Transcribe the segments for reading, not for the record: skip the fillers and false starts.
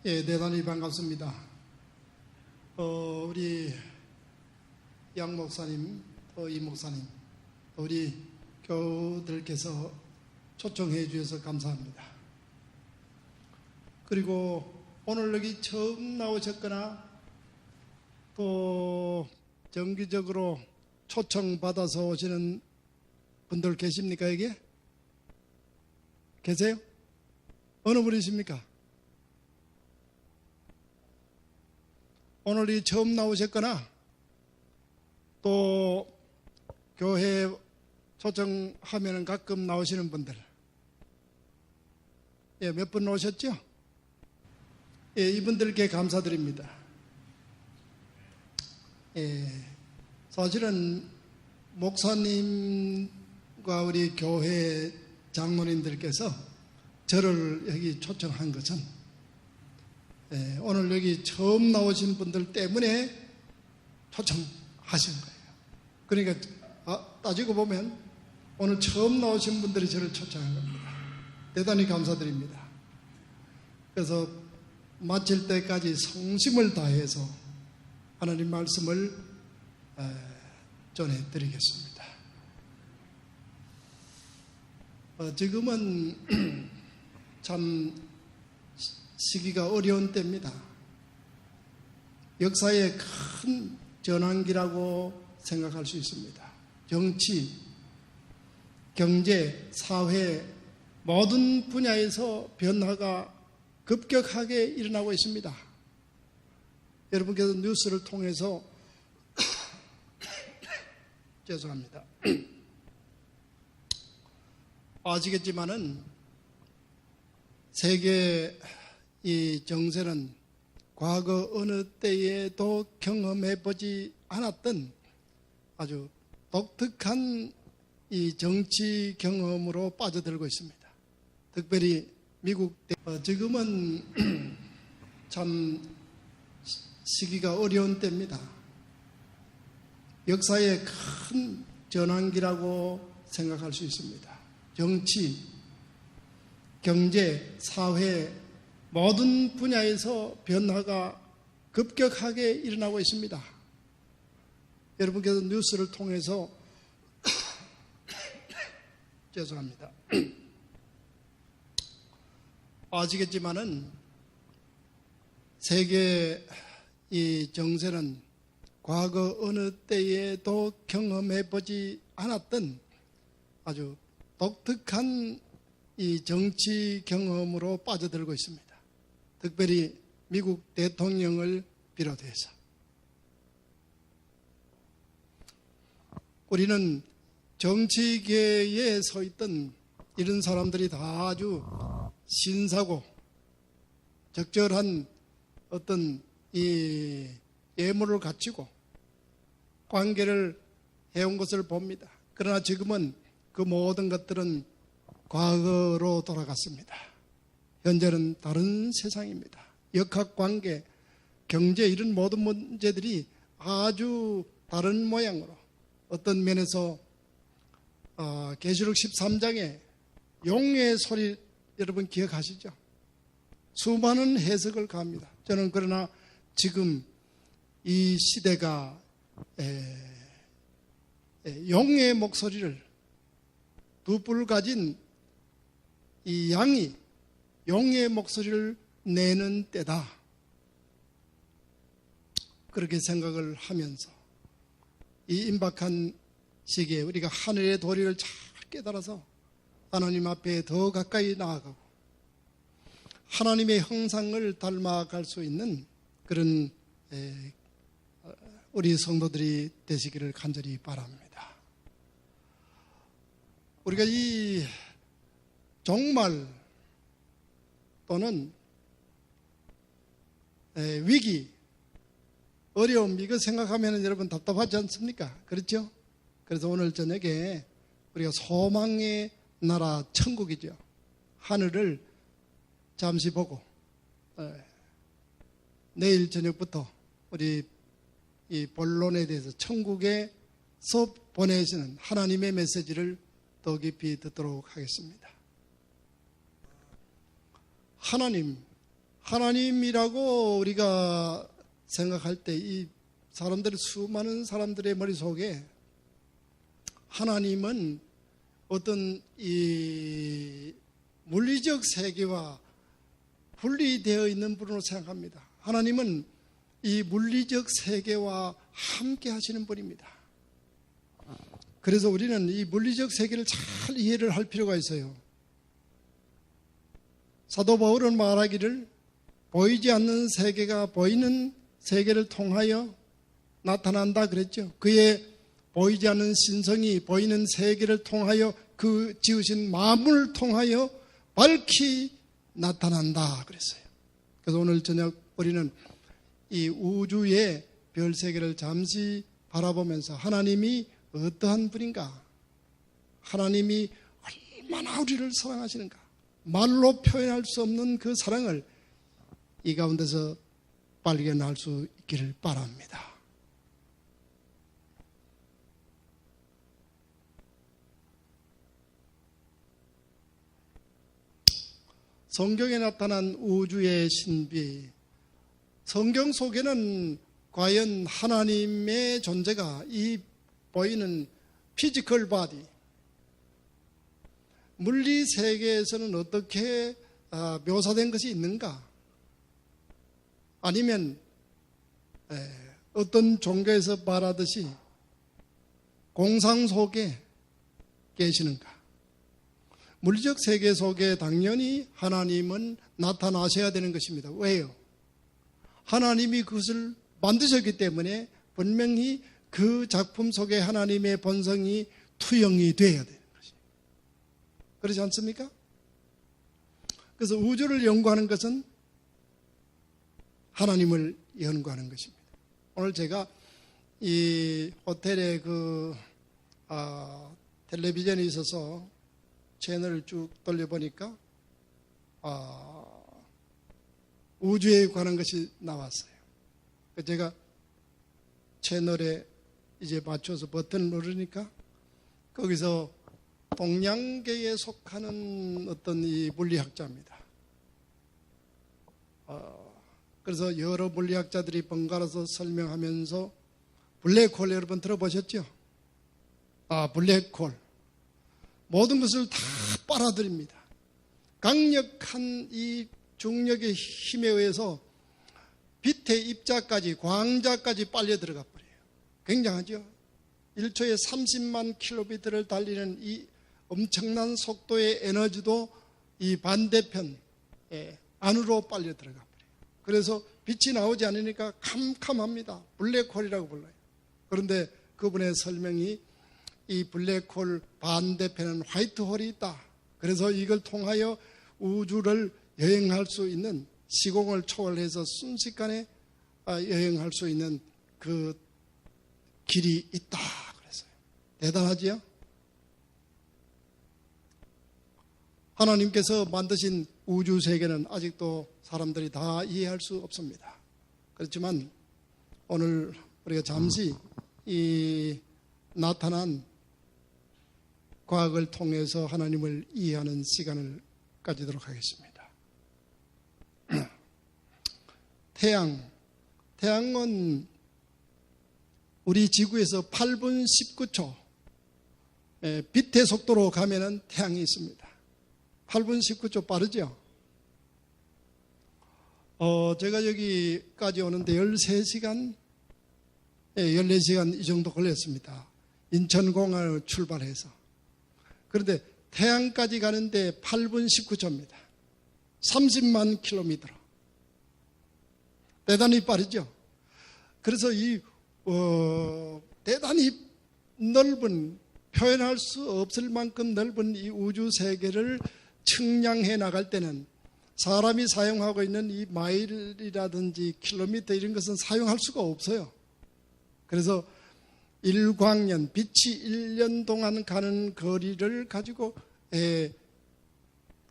예, 대단히 반갑습니다. 우리 양 목사님, 이 목사님, 우리 교우들께서 초청해 주셔서 감사합니다. 그리고 오늘 여기 처음 나오셨거나 또 정기적으로 초청받아서 오시는 분들 계십니까, 여기? 계세요? 어느 분이십니까? 오늘이 처음 나오셨거나 또 교회 초청하면 가끔 나오시는 분들, 예, 몇 분 오셨죠? 예, 이분들께 감사드립니다. 예, 사실은 목사님과 우리 교회 장로님들께서 저를 여기 초청한 것은 오늘 여기 처음 나오신 분들 때문에 초청하신 거예요. 그러니까 따지고 보면 오늘 처음 나오신 분들이 저를 초청한 겁니다. 대단히 감사드립니다. 그래서 마칠 때까지 성심을 다해서 하나님 말씀을 전해드리겠습니다. 지금은 참 시기가 어려운 때입니다. 역사의 큰 전환기라고 생각할 수 있습니다. 정치, 경제, 사회 모든 분야에서 변화가 급격하게 일어나고 있습니다. 여러분께서 뉴스를 통해서 죄송합니다. 아시겠지만은 세계 이 정세는 과거 어느 때에도 경험해보지 않았던 아주 독특한 이 정치 경험으로 빠져들고 있습니다. 특별히 미국 지금은 참 시기가 어려운 때입니다. 역사의 큰 전환기라고 생각할 수 있습니다. 정치, 경제, 사회 모든 분야에서 변화가 급격하게 일어나고 있습니다. 여러분께서 뉴스를 통해서 죄송합니다. 아시겠지만은 세계 이 정세는 과거 어느 때에도 경험해보지 않았던 아주 독특한 이 정치 경험으로 빠져들고 있습니다. 특별히 미국 대통령을 비롯해서 우리는 정치계에 서 있던 이런 사람들이 다 아주 신사고 적절한 어떤 이 예물을 갖추고 관계를 해온 것을 봅니다. 그러나 지금은 그 모든 것들은 과거로 돌아갔습니다. 현재는 다른 세상입니다. 역학관계, 경제 이런 모든 문제들이 아주 다른 모양으로 어떤 면에서 계시록 13장에 용의 소리 여러분 기억하시죠? 수많은 해석을 가합니다. 저는 그러나 지금 이 시대가 용의 목소리를 두 뿔 가진 이 양이 용의 목소리를 내는 때다. 그렇게 생각을 하면서 이 임박한 시기에 우리가 하늘의 도리를 잘 깨달아서 하나님 앞에 더 가까이 나아가고 하나님의 형상을 닮아갈 수 있는 그런 우리 성도들이 되시기를 간절히 바랍니다. 우리가 이 종말 또는 위기, 어려움 이거 생각하면 여러분 답답하지 않습니까? 그렇죠? 그래서 오늘 저녁에 우리가 소망의 나라 천국이죠. 하늘을 잠시 보고 내일 저녁부터 우리 이 본론에 대해서 천국에서 보내시는 하나님의 메시지를 더 깊이 듣도록 하겠습니다. 하나님이라고 우리가 생각할 때 이 사람들의 수많은 사람들의 머릿속에 하나님은 어떤 이 물리적 세계와 분리되어 있는 분으로 생각합니다. 하나님은 이 물리적 세계와 함께 하시는 분입니다. 그래서 우리는 이 물리적 세계를 잘 이해를 할 필요가 있어요. 사도 바울은 말하기를 보이지 않는 세계가 보이는 세계를 통하여 나타난다 그랬죠. 그의 보이지 않는 신성이 보이는 세계를 통하여 그 지으신 만물을 통하여 밝히 나타난다 그랬어요. 그래서 오늘 저녁 우리는 이 우주의 별 세계를 잠시 바라보면서 하나님이 어떠한 분인가, 하나님이 얼마나 우리를 사랑하시는가, 말로 표현할 수 없는 그 사랑을 이 가운데서 발견할 수 있기를 바랍니다. 성경에 나타난 우주의 신비, 성경 속에는 과연 하나님의 존재가 이 보이는 피지컬 바디, 물리 세계에서는 어떻게 묘사된 것이 있는가? 아니면 어떤 종교에서 말하듯이 공상 속에 계시는가? 물리적 세계 속에 당연히 하나님은 나타나셔야 되는 것입니다. 왜요? 하나님이 그것을 만드셨기 때문에 분명히 그 작품 속에 하나님의 본성이 투영이 되어야 되는 것이에요. 그렇지 않습니까? 그래서 우주를 연구하는 것은 하나님을 연구하는 것입니다. 오늘 제가 이 호텔에 텔레비전이 있어서 채널을 쭉 돌려보니까 우주에 관한 것이 나왔어요. 제가 채널에 이제 맞춰서 버튼을 누르니까 거기서 동양계에 속하는 어떤 이 물리학자입니다. 그래서 여러 물리학자들이 번갈아서 설명하면서 블랙홀 여러분 들어보셨죠? 블랙홀. 모든 것을 다 빨아들입니다. 강력한 이 중력의 힘에 의해서 빛의 입자까지 광자까지 빨려 들어가 버려요. 굉장하죠? 1초에 30만 킬로미터를 달리는 이 엄청난 속도의 에너지도 이 반대편 안으로 빨려 들어가 버려요. 그래서 빛이 나오지 않으니까 캄캄합니다. 블랙홀이라고 불러요. 그런데 그분의 설명이 이 블랙홀 반대편은 화이트홀이 있다. 그래서 이걸 통하여 우주를 여행할 수 있는, 시공을 초월해서 순식간에 여행할 수 있는 그 길이 있다 그랬어요. 대단하지요? 하나님께서 만드신 우주 세계는 아직도 사람들이 다 이해할 수 없습니다. 그렇지만 오늘 우리가 잠시 이 나타난 과학을 통해서 하나님을 이해하는 시간을 가지도록 하겠습니다. 태양은 우리 지구에서 8분 19초 빛의 속도로 가면은 태양이 있습니다. 8분 19초 빠르죠? 제가 여기까지 오는데 13시간, 14시간 이 정도 걸렸습니다. 인천공항을 출발해서. 그런데 태양까지 가는데 8분 19초입니다. 30만 킬로미터. 대단히 빠르죠? 그래서 이 대단히 넓은, 표현할 수 없을 만큼 넓은 이 우주 세계를 측량해 나갈 때는 사람이 사용하고 있는 이 마일이라든지 킬로미터 이런 것은 사용할 수가 없어요. 그래서 일광년, 빛이 1년 동안 가는 거리를 가지고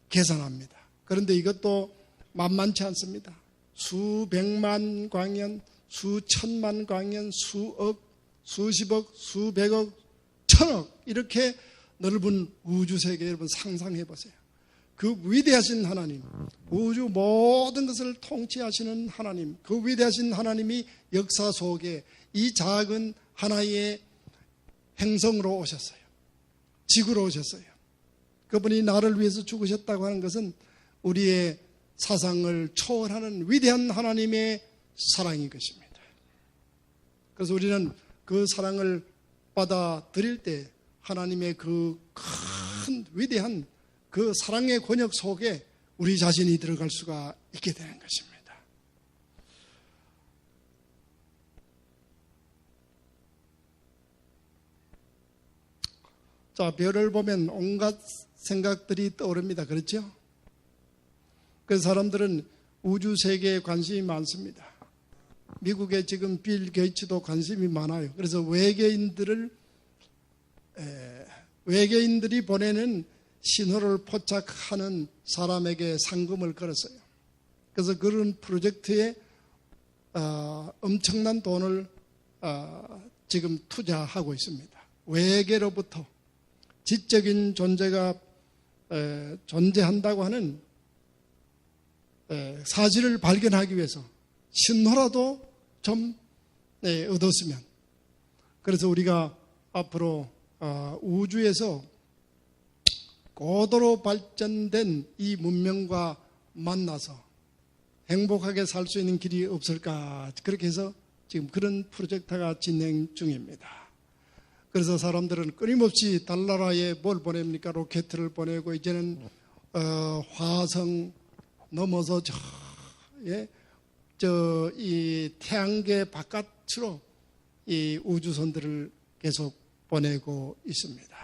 계산합니다. 그런데 이것도 만만치 않습니다. 수백만 광년, 수천만 광년, 수억, 수십억, 수백억, 천억 이렇게 넓은 우주 세계 여러분 상상해 보세요. 그 위대하신 하나님, 우주 모든 것을 통치하시는 하나님, 그 위대하신 하나님이 역사 속에 이 작은 하나의 행성으로 오셨어요. 지구로 오셨어요. 그분이 나를 위해서 죽으셨다고 하는 것은 우리의 사상을 초월하는 위대한 하나님의 사랑인 것입니다. 그래서 우리는 그 사랑을 받아들일 때 하나님의 그 큰 위대한 그 사랑의 권역 속에 우리 자신이 들어갈 수가 있게 되는 것입니다. 자, 별을 보면 온갖 생각들이 떠오릅니다. 그렇죠? 그래서 사람들은 우주 세계에 관심이 많습니다. 미국에 지금 빌 게이츠도 관심이 많아요. 그래서 외계인들이 보내는 신호를 포착하는 사람에게 상금을 걸었어요. 그래서 그런 프로젝트에 엄청난 돈을 지금 투자하고 있습니다. 외계로부터 지적인 존재가 존재한다고 하는 사실을 발견하기 위해서 신호라도 좀 얻었으면. 그래서 우리가 앞으로 우주에서 고도로 발전된 이 문명과 만나서 행복하게 살 수 있는 길이 없을까, 그렇게 해서 지금 그런 프로젝트가 진행 중입니다. 그래서 사람들은 끊임없이 달나라에 뭘 보냅니까? 로켓을 보내고 이제는 화성 넘어서 이 태양계 바깥으로 이 우주선들을 계속 보내고 있습니다.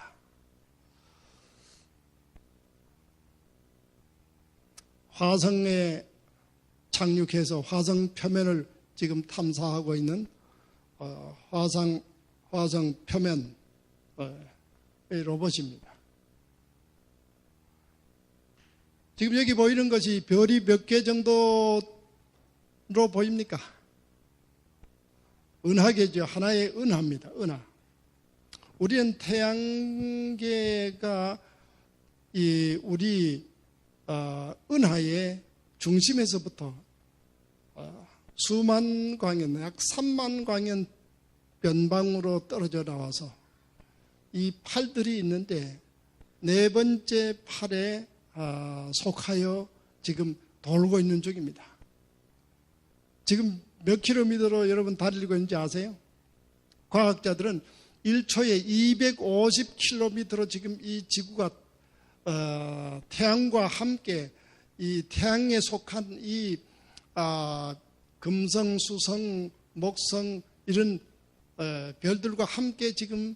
화성에 착륙해서 화성 표면을 지금 탐사하고 있는 화성 표면 로봇입니다. 지금 여기 보이는 것이 별이 몇 개 정도로 보입니까? 은하계죠. 하나의 은하입니다. 은하. 우리는 태양계가 우리 은하의 중심에서부터 수만 광년, 약 3만 광년 변방으로 떨어져 나와서 이 팔들이 있는데 네 번째 팔에 속하여 지금 돌고 있는 중입니다. 지금 몇 킬로미터로 여러분 달리고 있는지 아세요? 과학자들은 1초에 250킬로미터로 지금 이 지구가 태양과 함께 이 태양에 속한 이 금성, 수성, 목성 이런 별들과 함께 지금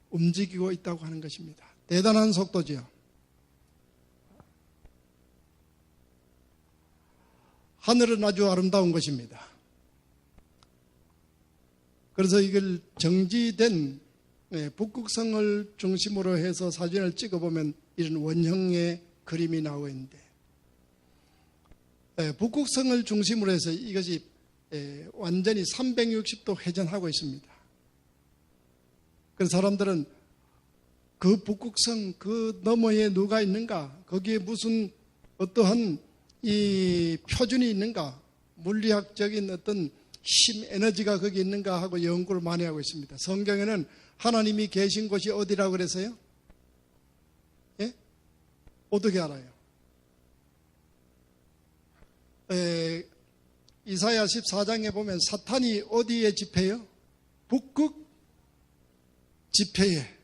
움직이고 있다고 하는 것입니다. 대단한 속도지요. 하늘은 아주 아름다운 것입니다. 그래서 이걸 정지된 북극성을 중심으로 해서 사진을 찍어보면 이런 원형의 그림이 나오고 있는데, 북극성을 중심으로 해서 이것이 완전히 360도 회전하고 있습니다. 그래서 사람들은 그 북극성 그 너머에 누가 있는가, 거기에 무슨 어떠한 이 표준이 있는가, 물리학적인 어떤 힘, 에너지가 거기 있는가 하고 연구를 많이 하고 있습니다. 성경에는 하나님이 계신 곳이 어디라고 그랬어요? 예? 어떻게 알아요? 이사야 14장에 보면 사탄이 어디에 집회해요? 북극 집회에.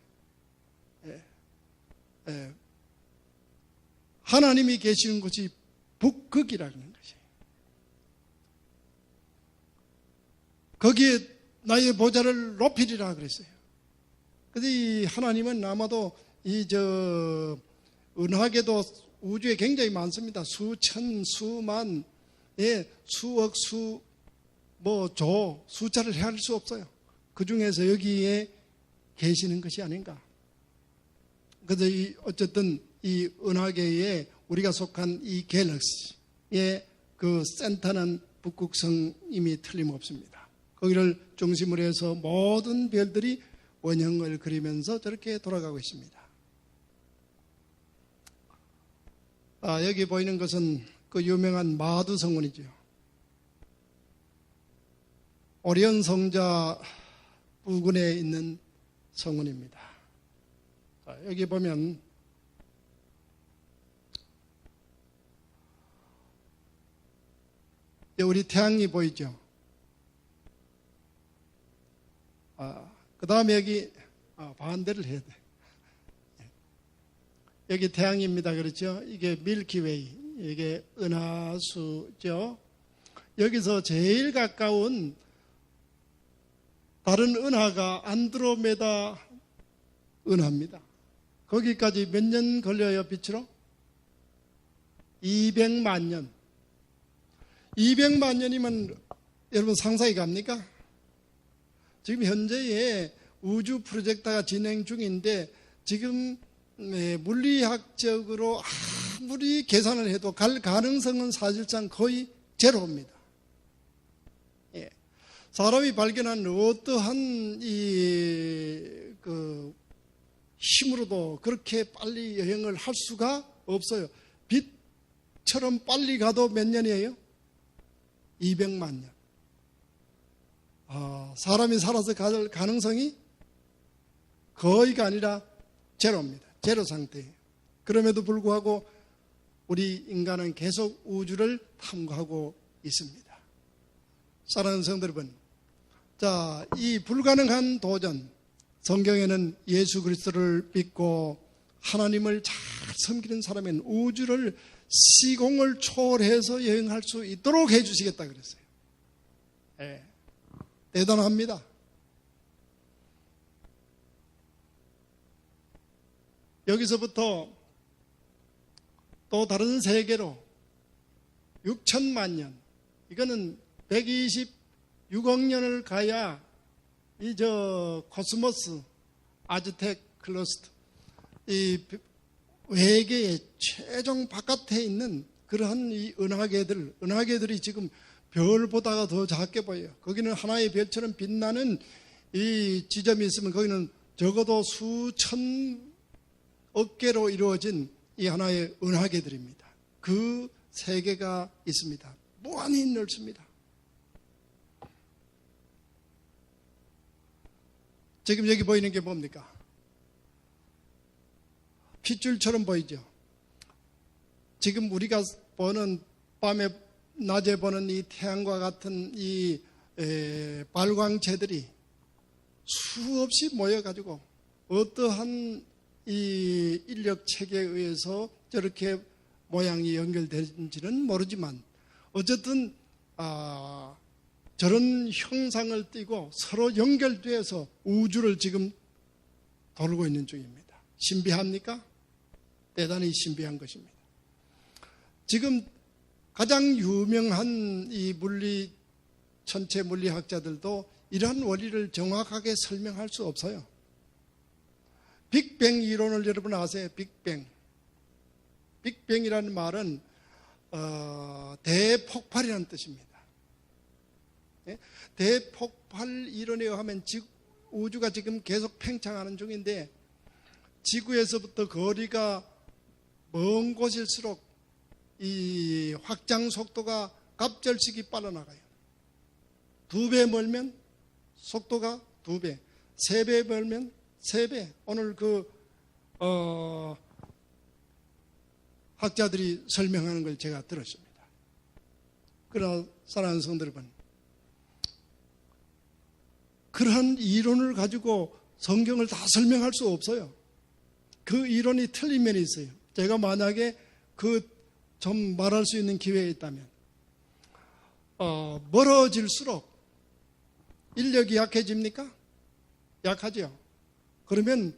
하나님이 계시는 곳이 북극이라는 것이에요. 거기에 나의 보좌를 높이리라 그랬어요. 그래서 이 하나님은 아마도 은하계도 우주에 굉장히 많습니다. 수천, 수만, 수억, 숫자를 헤아릴 수 없어요. 그 중에서 여기에 계시는 것이 아닌가. 그래서 어쨌든 이 은하계에 우리가 속한 이 갤럭시의 그 센터는 북극성임이 틀림없습니다. 거기를 중심으로 해서 모든 별들이 원형을 그리면서 저렇게 돌아가고 있습니다. 여기 보이는 것은 그 유명한 마두 성운이죠. 오리온 성자 부근에 있는 성운입니다. 여기 보면 우리 태양이 보이죠. 그 다음에 여기 반대를 해야 돼. 여기 태양입니다. 그렇죠? 이게 밀키웨이, 이게 은하수죠. 여기서 제일 가까운 다른 은하가 안드로메다 은하입니다. 거기까지 몇 년 걸려요, 빛으로? 200만 년. 200만 년이면 여러분 상상이 갑니까? 지금 현재의 우주 프로젝트가 진행 중인데 지금 물리학적으로 아무리 계산을 해도 갈 가능성은 사실상 거의 제로입니다. 예. 사람이 발견한 어떠한 힘으로도 그렇게 빨리 여행을 할 수가 없어요. 빛처럼 빨리 가도 몇 년이에요? 200만 년. 사람이 살아서 갈 가능성이 거의가 아니라 제로입니다. 제로 상태예요. 그럼에도 불구하고 우리 인간은 계속 우주를 탐구하고 있습니다. 사랑하는 성도 여러분, 자, 이 불가능한 도전, 성경에는 예수 그리스도를 믿고 하나님을 잘 섬기는 사람은 우주를 시공을 초월해서 여행할 수 있도록 해주시겠다 그랬어요. 네. 대단합니다. 여기서부터 또 다른 세계로 6천만 년, 이거는 126억 년을 가야 코스모스 아즈텍 클러스터, 이 외계의 최종 바깥에 있는 그러한 이 은하계들이 지금 별보다가 더 작게 보여요. 거기는 하나의 별처럼 빛나는 이 지점이 있으면 거기는 적어도 수천 억개로 이루어진 이 하나의 은하계들입니다. 그 세계가 있습니다. 무한히 넓습니다. 지금 여기 보이는 게 뭡니까? 핏줄처럼 보이죠? 지금 우리가 보는 낮에 보는 이 태양과 같은 이 발광체들이 수없이 모여가지고 어떠한 이 인력 체계에 의해서 저렇게 모양이 연결되는지는 모르지만 어쨌든 저런 형상을 띠고 서로 연결돼서 우주를 지금 돌고 있는 중입니다. 신비합니까? 대단히 신비한 것입니다. 지금 가장 유명한 이 천체 물리학자들도 이러한 원리를 정확하게 설명할 수 없어요. 빅뱅 이론을 여러분 아세요? 빅뱅. 빅뱅이라는 말은 대폭발이라는 뜻입니다. 대폭발 이론에 의하면 우주가 지금 계속 팽창하는 중인데 지구에서부터 거리가 먼 곳일수록 이 확장 속도가 갑절식이 빨라나가요. 2배 멀면 속도가 2배, 3배 멀면 3배. 오늘 학자들이 설명하는 걸 제가 들었습니다. 그러나 사랑하는 성도 여러분, 그러한 이론을 가지고 성경을 다 설명할 수 없어요. 그 이론이 틀린 면이 있어요. 제가 만약에 좀 말할 수 있는 기회가 있다면 멀어질수록 인력이 약해집니까? 약하죠. 그러면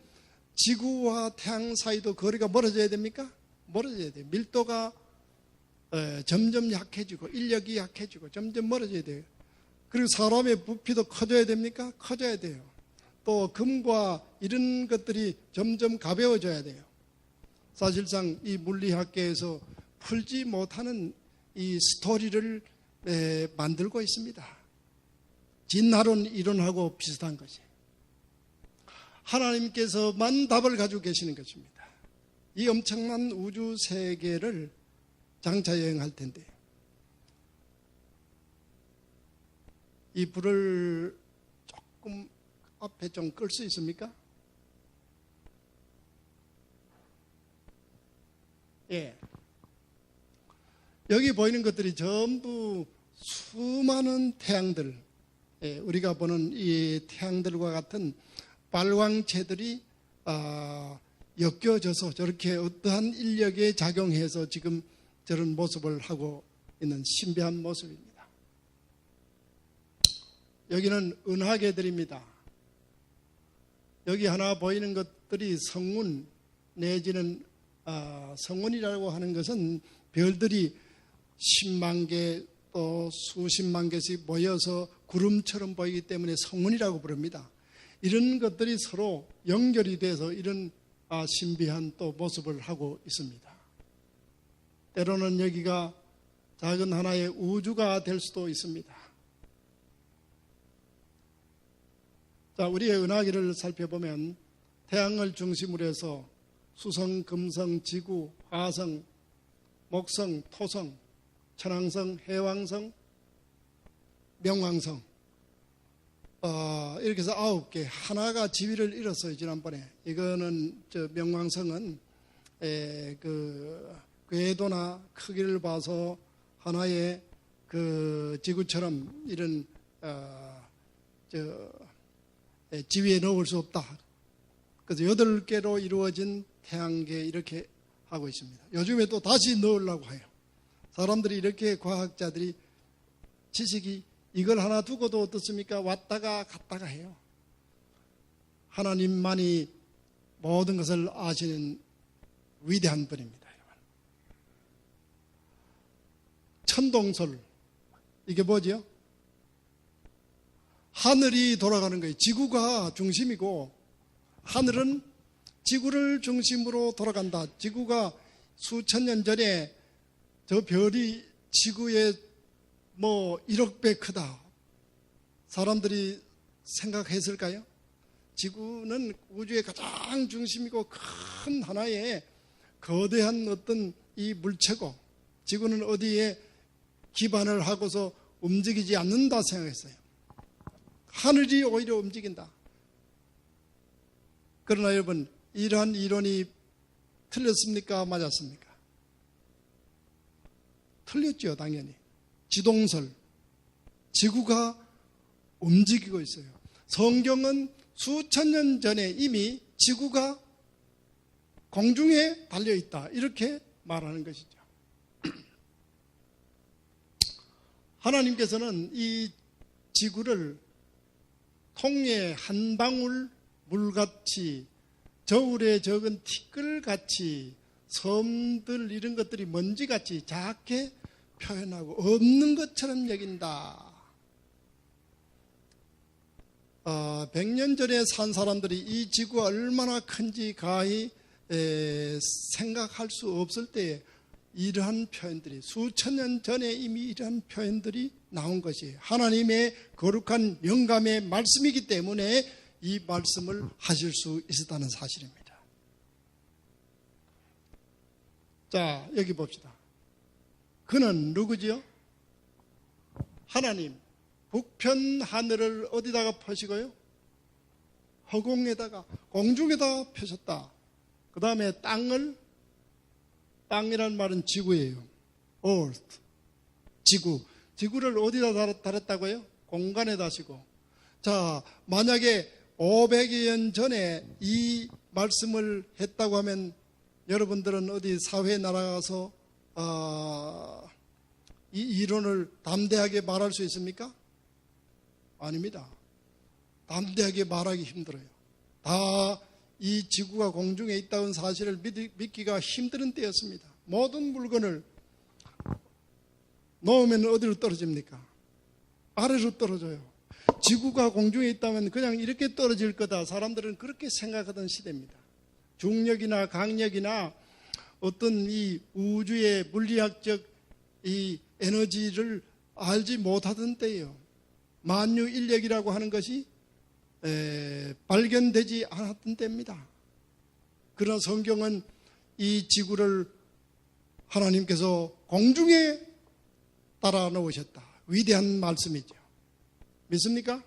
지구와 태양 사이도 거리가 멀어져야 됩니까? 멀어져야 돼요. 밀도가 점점 약해지고 인력이 약해지고 점점 멀어져야 돼요. 그리고 사람의 부피도 커져야 됩니까? 커져야 돼요. 또 금과 이런 것들이 점점 가벼워져야 돼요. 사실상 이 물리학계에서 풀지 못하는 이 스토리를 만들고 있습니다. 진화론 이론하고 비슷한 것이. 하나님께서만 답을 가지고 계시는 것입니다. 이 엄청난 우주 세계를 장차 여행할 텐데. 이 불을 조금 앞에 좀 끌 수 있습니까? 예. 여기 보이는 것들이 전부 수많은 태양들, 예, 우리가 보는 이 태양들과 같은 발광체들이 엮여져서 저렇게 어떠한 인력에 작용해서 지금 저런 모습을 하고 있는 신비한 모습입니다. 여기는 은하계들입니다. 여기 하나 보이는 것들이 성운 내지는 성운이라고 하는 것은 별들이 10만 개 또 수십만 개씩 모여서 구름처럼 보이기 때문에 성운이라고 부릅니다. 이런 것들이 서로 연결이 돼서 이런 신비한 또 모습을 하고 있습니다. 때로는 여기가 작은 하나의 우주가 될 수도 있습니다. 자, 우리의 은하계를 살펴보면 태양을 중심으로 해서 수성, 금성, 지구, 화성, 목성, 토성, 천왕성, 해왕성, 명왕성, 이렇게 해서 9개, 하나가 지위를 잃었어요. 지난번에. 이거는 명왕성은 그 궤도나 크기를 봐서 하나의 그 지구처럼 이런 지위에 넣을 수 없다. 그래서 8개로 이루어진 태양계 이렇게 하고 있습니다. 요즘에 또 다시 넣으려고 해요. 사람들이 이렇게 과학자들이 지식이 이걸 하나 두고도 어떻습니까? 왔다가 갔다가 해요. 하나님만이 모든 것을 아시는 위대한 분입니다. 여러분. 천동설, 이게 뭐죠? 하늘이 돌아가는 거예요. 지구가 중심이고 하늘은 지구를 중심으로 돌아간다. 지구가 수천 년 전에 저 별이 지구의 1억 배 크다. 사람들이 생각했을까요? 지구는 우주의 가장 중심이고 큰 하나의 거대한 어떤 이 물체고 지구는 어디에 기반을 하고서 움직이지 않는다 생각했어요. 하늘이 오히려 움직인다. 그러나 여러분, 이러한 이론이 틀렸습니까? 맞았습니까? 틀렸죠, 당연히. 지동설, 지구가 움직이고 있어요. 성경은 수천 년 전에 이미 지구가 공중에 달려있다, 이렇게 말하는 것이죠. 하나님께서는 이 지구를 통에 한 방울 물같이, 저울에 적은 티끌같이, 섬들 이런 것들이 먼지같이 작게 표현하고 없는 것처럼 여긴다. 100년 전에 산 사람들이 이 지구가 얼마나 큰지 가히 생각할 수 없을 때에 이러한 표현들이, 수천 년 전에 이미 이러한 표현들이 나온 것이 하나님의 거룩한 영감의 말씀이기 때문에 이 말씀을 하실 수 있었다는 사실입니다. 자, 여기 봅시다. 그는 누구지요? 하나님. 북편 하늘을 어디다가 펴시고요? 허공에다가, 공중에다가 펴셨다. 그 다음에 땅이란 말은 지구예요. earth, 지구. 지구를 어디다 달았다고요? 공간에 다시고. 자, 만약에 500여 년 전에 이 말씀을 했다고 하면 여러분들은 어디 사회에 나가서 이 이론을 담대하게 말할 수 있습니까? 아닙니다. 담대하게 말하기 힘들어요. 다 이 지구가 공중에 있다는 사실을 믿기가 힘든 때였습니다. 모든 물건을 놓으면 어디로 떨어집니까? 아래로 떨어져요. 지구가 공중에 있다면 그냥 이렇게 떨어질 거다. 사람들은 그렇게 생각하던 시대입니다. 중력이나 강력이나 어떤 이 우주의 물리학적 이 에너지를 알지 못하던 때예요. 만유인력이라고 하는 것이 발견되지 않았던 때입니다. 그러나 성경은 이 지구를 하나님께서 공중에 따라 놓으셨다. 위대한 말씀이죠. 믿습니까?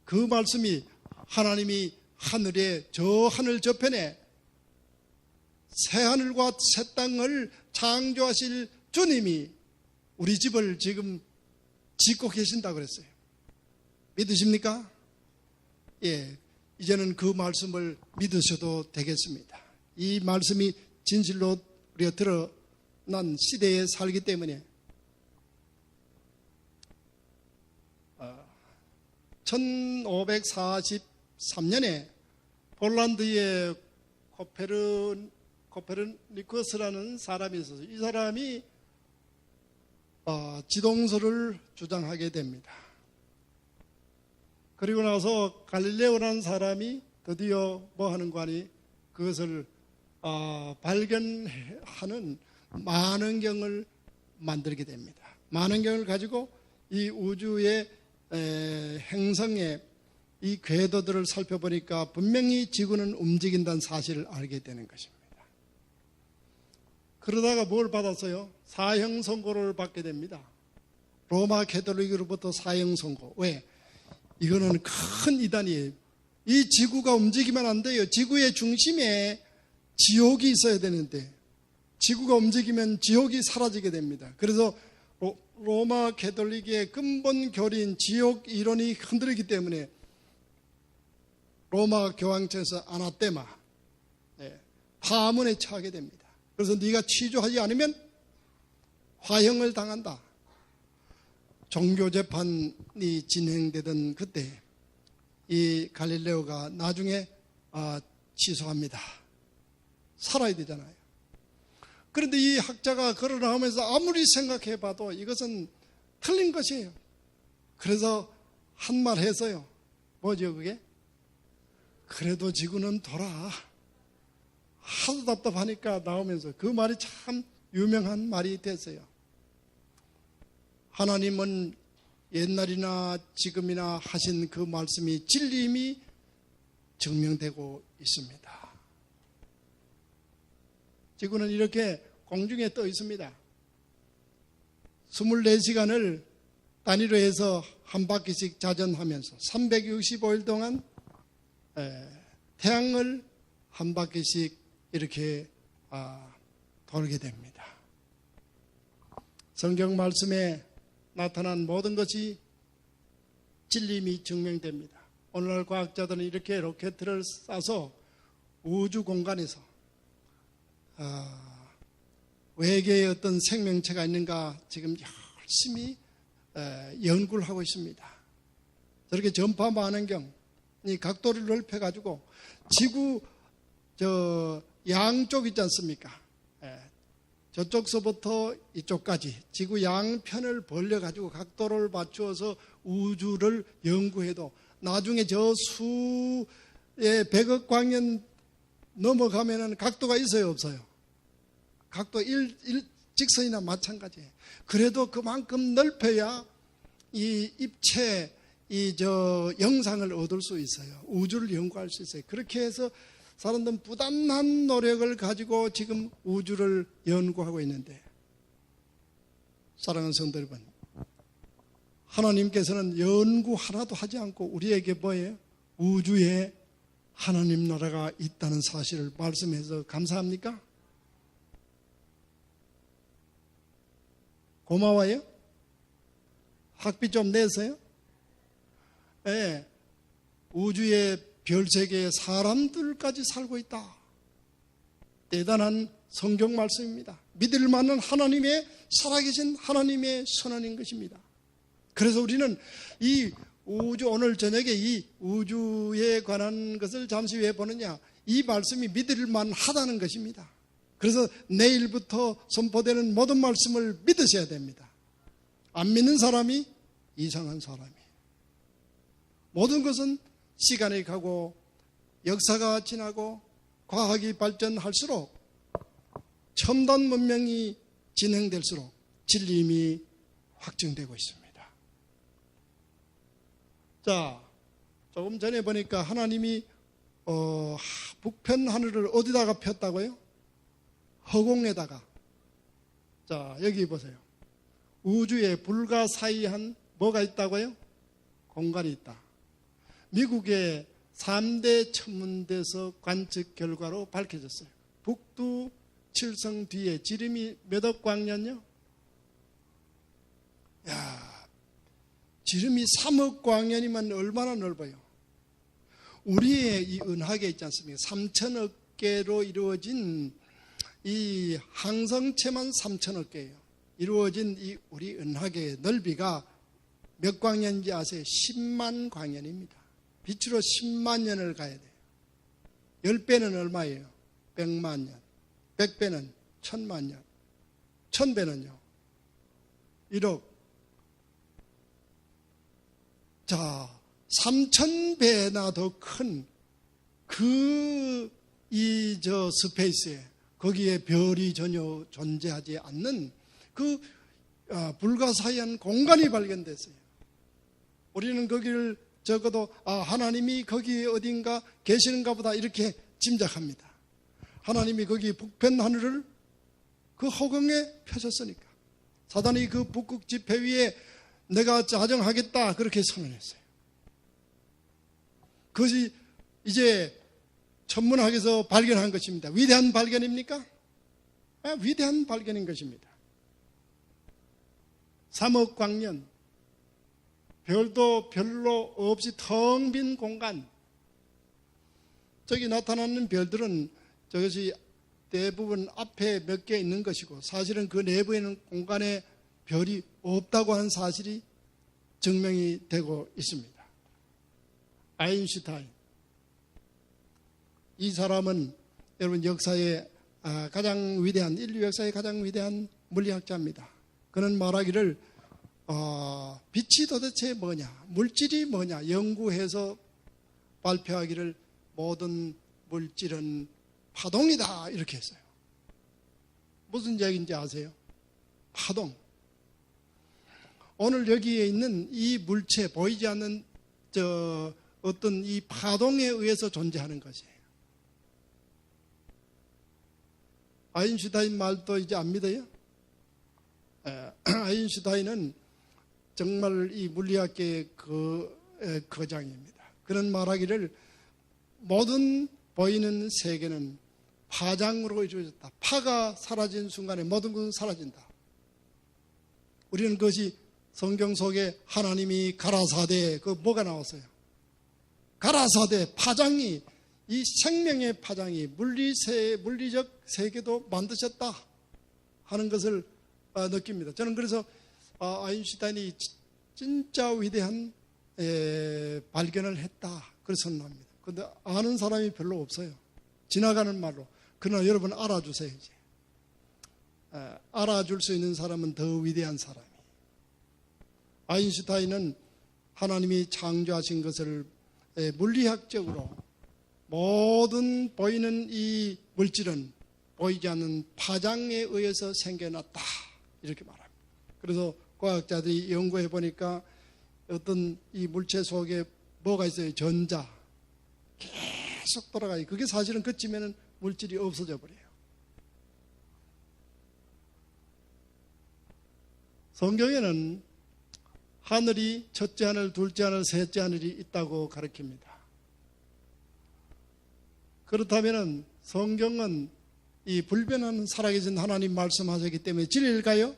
그 말씀이 하나님이 하늘의 저 하늘 저편에 새하늘과 새 땅을 창조하실 주님이 우리 집을 지금 짓고 계신다고 그랬어요. 믿으십니까? 예, 이제는 그 말씀을 믿으셔도 되겠습니다. 이 말씀이 진실로 우리가 드러난 시대에 살기 때문에 1543년에 폴란드의 코페르니쿠스라는 사람이 있어서 이 사람이 지동설을 주장하게 됩니다. 그리고 나서 갈릴레오라는 사람이 드디어 뭐 하는 거 아니 그것을 발견하는 만원경을 만들게 됩니다. 만원경을 가지고 이 우주의 행성의 이 궤도들을 살펴보니까 분명히 지구는 움직인다는 사실을 알게 되는 것입니다. 그러다가 뭘 받았어요? 사형 선고를 받게 됩니다. 로마 가톨릭으로부터 사형 선고. 왜? 이거는 큰 이단이에요. 이 지구가 움직이면 안 돼요. 지구의 중심에 지옥이 있어야 되는데 지구가 움직이면 지옥이 사라지게 됩니다. 그래서 로마 가톨릭의 근본 교리인 지옥 이론이 흔들리기 때문에 로마 교황청에서 아나테마, 파문에 처하게 됩니다. 그래서 네가 취조하지 않으면 화형을 당한다. 종교재판이 진행되던 그때 이 갈릴레오가 나중에 취소합니다. 살아야 되잖아요. 그런데 이 학자가 걸어 나오면서 아무리 생각해봐도 이것은 틀린 것이에요. 그래서 한 말 했어요. 뭐죠 그게? 그래도 지구는 돌아. 하도 답답하니까 나오면서 그 말이 참 유명한 말이 됐어요. 하나님은 옛날이나 지금이나 하신 그 말씀이 진리임이 증명되고 있습니다. 지구는 이렇게 공중에 떠 있습니다. 24시간을 단위로 해서 한 바퀴씩 자전하면서 365일 동안 태양을 한 바퀴씩 이렇게 돌게 됩니다. 성경 말씀에 나타난 모든 것이 진리임이 증명됩니다. 오늘날 과학자들은 이렇게 로켓을 쏴서 우주 공간에서 외계에 어떤 생명체가 있는가 지금 열심히 연구를 하고 있습니다. 저렇게 전파 만원경 이 각도를 넓혀가지고 지구 양쪽 있지 않습니까? 저쪽서부터 이쪽까지 지구 양편을 벌려가지고 각도를 맞추어서 우주를 연구해도 나중에 저 수의 100억 광년 넘어가면은 각도가 있어요, 없어요? 각도 직선이나 마찬가지예요. 그래도 그만큼 넓혀야 이 입체 영상을 얻을 수 있어요. 우주를 연구할 수 있어요. 그렇게 해서 사람들은 부단한 노력을 가지고 지금 우주를 연구하고 있는데, 사랑하는 성도 여러분, 하나님께서는 연구 하나도 하지 않고 우리에게 뭐예요? 우주에 하나님 나라가 있다는 사실을 말씀해서 감사합니까? 고마워요? 학비 좀 내세요? 네. 우주의 별세계에 사람들까지 살고 있다. 대단한 성경 말씀입니다. 믿을 만한 하나님의 살아계신 하나님의 선언인 것입니다. 그래서 우리는 이 우주, 오늘 저녁에 이 우주에 관한 것을 잠시 왜 보느냐, 이 말씀이 믿을 만하다는 것입니다. 그래서 내일부터 선포되는 모든 말씀을 믿으셔야 됩니다. 안 믿는 사람이 이상한 사람이에요. 모든 것은 시간이 가고 역사가 지나고 과학이 발전할수록 첨단 문명이 진행될수록 진리임이 확증되고 있습니다. 자, 조금 전에 보니까 하나님이 북편 하늘을 어디다가 폈다고요? 허공에다가. 자, 여기 보세요. 우주에 불가사의한 뭐가 있다고요? 공간이 있다. 미국의 3대 천문대서 관측 결과로 밝혀졌어요. 북두 칠성 뒤에 지름이 몇 억 광년요? 야, 지름이 3억 광년이면 얼마나 넓어요? 우리의 이 은하계 있지 않습니까? 3천억 개로 이루어진 이 항성체만 3천억 개예요. 이루어진 이 우리 은하계의 넓이가 몇 광년인지 아세요? 10만 광년입니다. 빛으로 10만 년을 가야 돼요. 10배는 얼마예요? 100만 년. 100배는 1000만 년. 1000배는요? 1억. 자, 3000배나 더 큰 스페이스에 거기에 별이 전혀 존재하지 않는 불가사의한 공간이 발견됐어요. 우리는 거기를 적어도 하나님이 거기 어딘가 계시는가 보다 이렇게 짐작합니다. 하나님이 거기 북편 하늘을 그 허공에 펴셨으니까 사단이 그 북극 지폐 위에 내가 자정하겠다 그렇게 선언했어요. 그것이 이제 천문학에서 발견한 것입니다. 위대한 발견입니까? 위대한 발견인 것입니다. 3억 광년, 별도 별로 없이 텅 빈 공간. 저기 나타나는 별들은 저것이 대부분 앞에 몇 개 있는 것이고 사실은 그 내부에는 공간에 별이 없다고 하는 사실이 증명이 되고 있습니다. 아인슈타인. 이 사람은 여러분 역사의 가장 위대한, 인류 역사의 가장 위대한 물리학자입니다. 그는 말하기를 빛이 도대체 뭐냐, 물질이 뭐냐 연구해서 발표하기를 모든 물질은 파동이다 이렇게 했어요. 무슨 얘기인지 아세요? 파동. 오늘 여기에 있는 이 물체, 보이지 않는 어떤 이 파동에 의해서 존재하는 것이에요. 아인슈타인 말도 이제 안 믿어요? 아인슈타인은 정말 이 물리학계의 거장입니다. 그는 말하기를 모든 보이는 세계는 파장으로 이루어졌다. 파가 사라진 순간에 모든 것은 사라진다. 우리는 그것이 성경 속에 하나님이 가라사대 뭐가 나왔어요? 가라사대 파장이 이 생명의 파장이 물리적 세계도 만드셨다 하는 것을 느낍니다. 저는 그래서 아인슈타인이 진짜 위대한 발견을 했다 그래서 선언합니다. 그런데 아는 사람이 별로 없어요. 지나가는 말로. 그러나 여러분 알아주세요. 이제 알아줄 수 있는 사람은 더 위대한 사람이. 아인슈타인은 하나님이 창조하신 것을 물리학적으로 모든 보이는 이 물질은 보이지 않는 파장에 의해서 생겨났다 이렇게 말합니다. 그래서 과학자들이 연구해 보니까 어떤 이 물체 속에 뭐가 있어요? 전자 계속 돌아가요. 그게 사실은 그쯤에는 물질이 없어져 버려요. 성경에는 하늘이 첫째 하늘, 둘째 하늘, 셋째 하늘이 있다고 가르칩니다. 그렇다면 성경은 이 불변한 살아계신 하나님 말씀하셨기 때문에 진리일까요?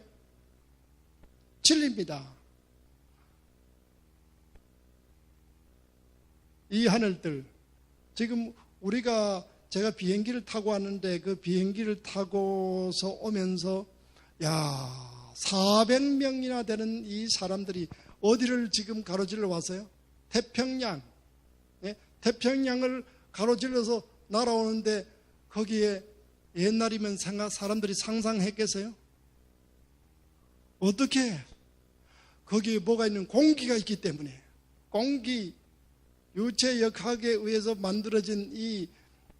진리입니다. 이 하늘들, 지금 제가 비행기를 타고 왔는데 그 비행기를 타고서 오면서 400명이나 되는 이 사람들이 어디를 지금 가로질러 왔어요? 태평양. 태평양을 가로질러서 날아오는데 거기에 옛날이면 사람들이 상상했겠어요? 어떻게? 거기에 뭐가 있는 공기가 있기 때문에 공기, 유체역학에 의해서 만들어진 이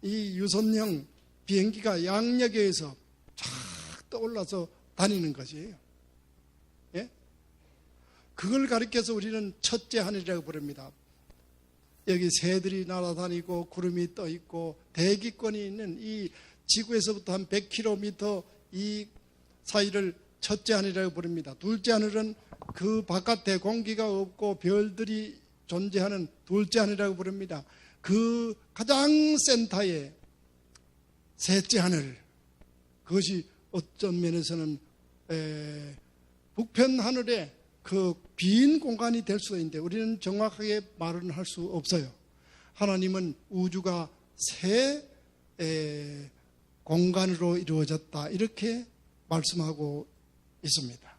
유선형 비행기가 양력에 의해서 쫙 떠올라서 다니는 것이에요. 예? 그걸 가리켜서 우리는 첫째 하늘이라고 부릅니다. 여기 새들이 날아다니고 구름이 떠 있고 대기권이 있는 이 지구에서부터 한 100km 이 사이를 첫째 하늘이라고 부릅니다. 둘째 하늘은 그 바깥에 공기가 없고 별들이 존재하는 둘째 하늘이라고 부릅니다. 그 가장 센터에 셋째 하늘, 그것이 어떤 면에서는 북편 하늘에 그 빈 공간이 될 수도 있는데 우리는 정확하게 말은 할 수 없어요. 하나님은 우주가 세 공간으로 이루어졌다 이렇게 말씀하고 있습니다.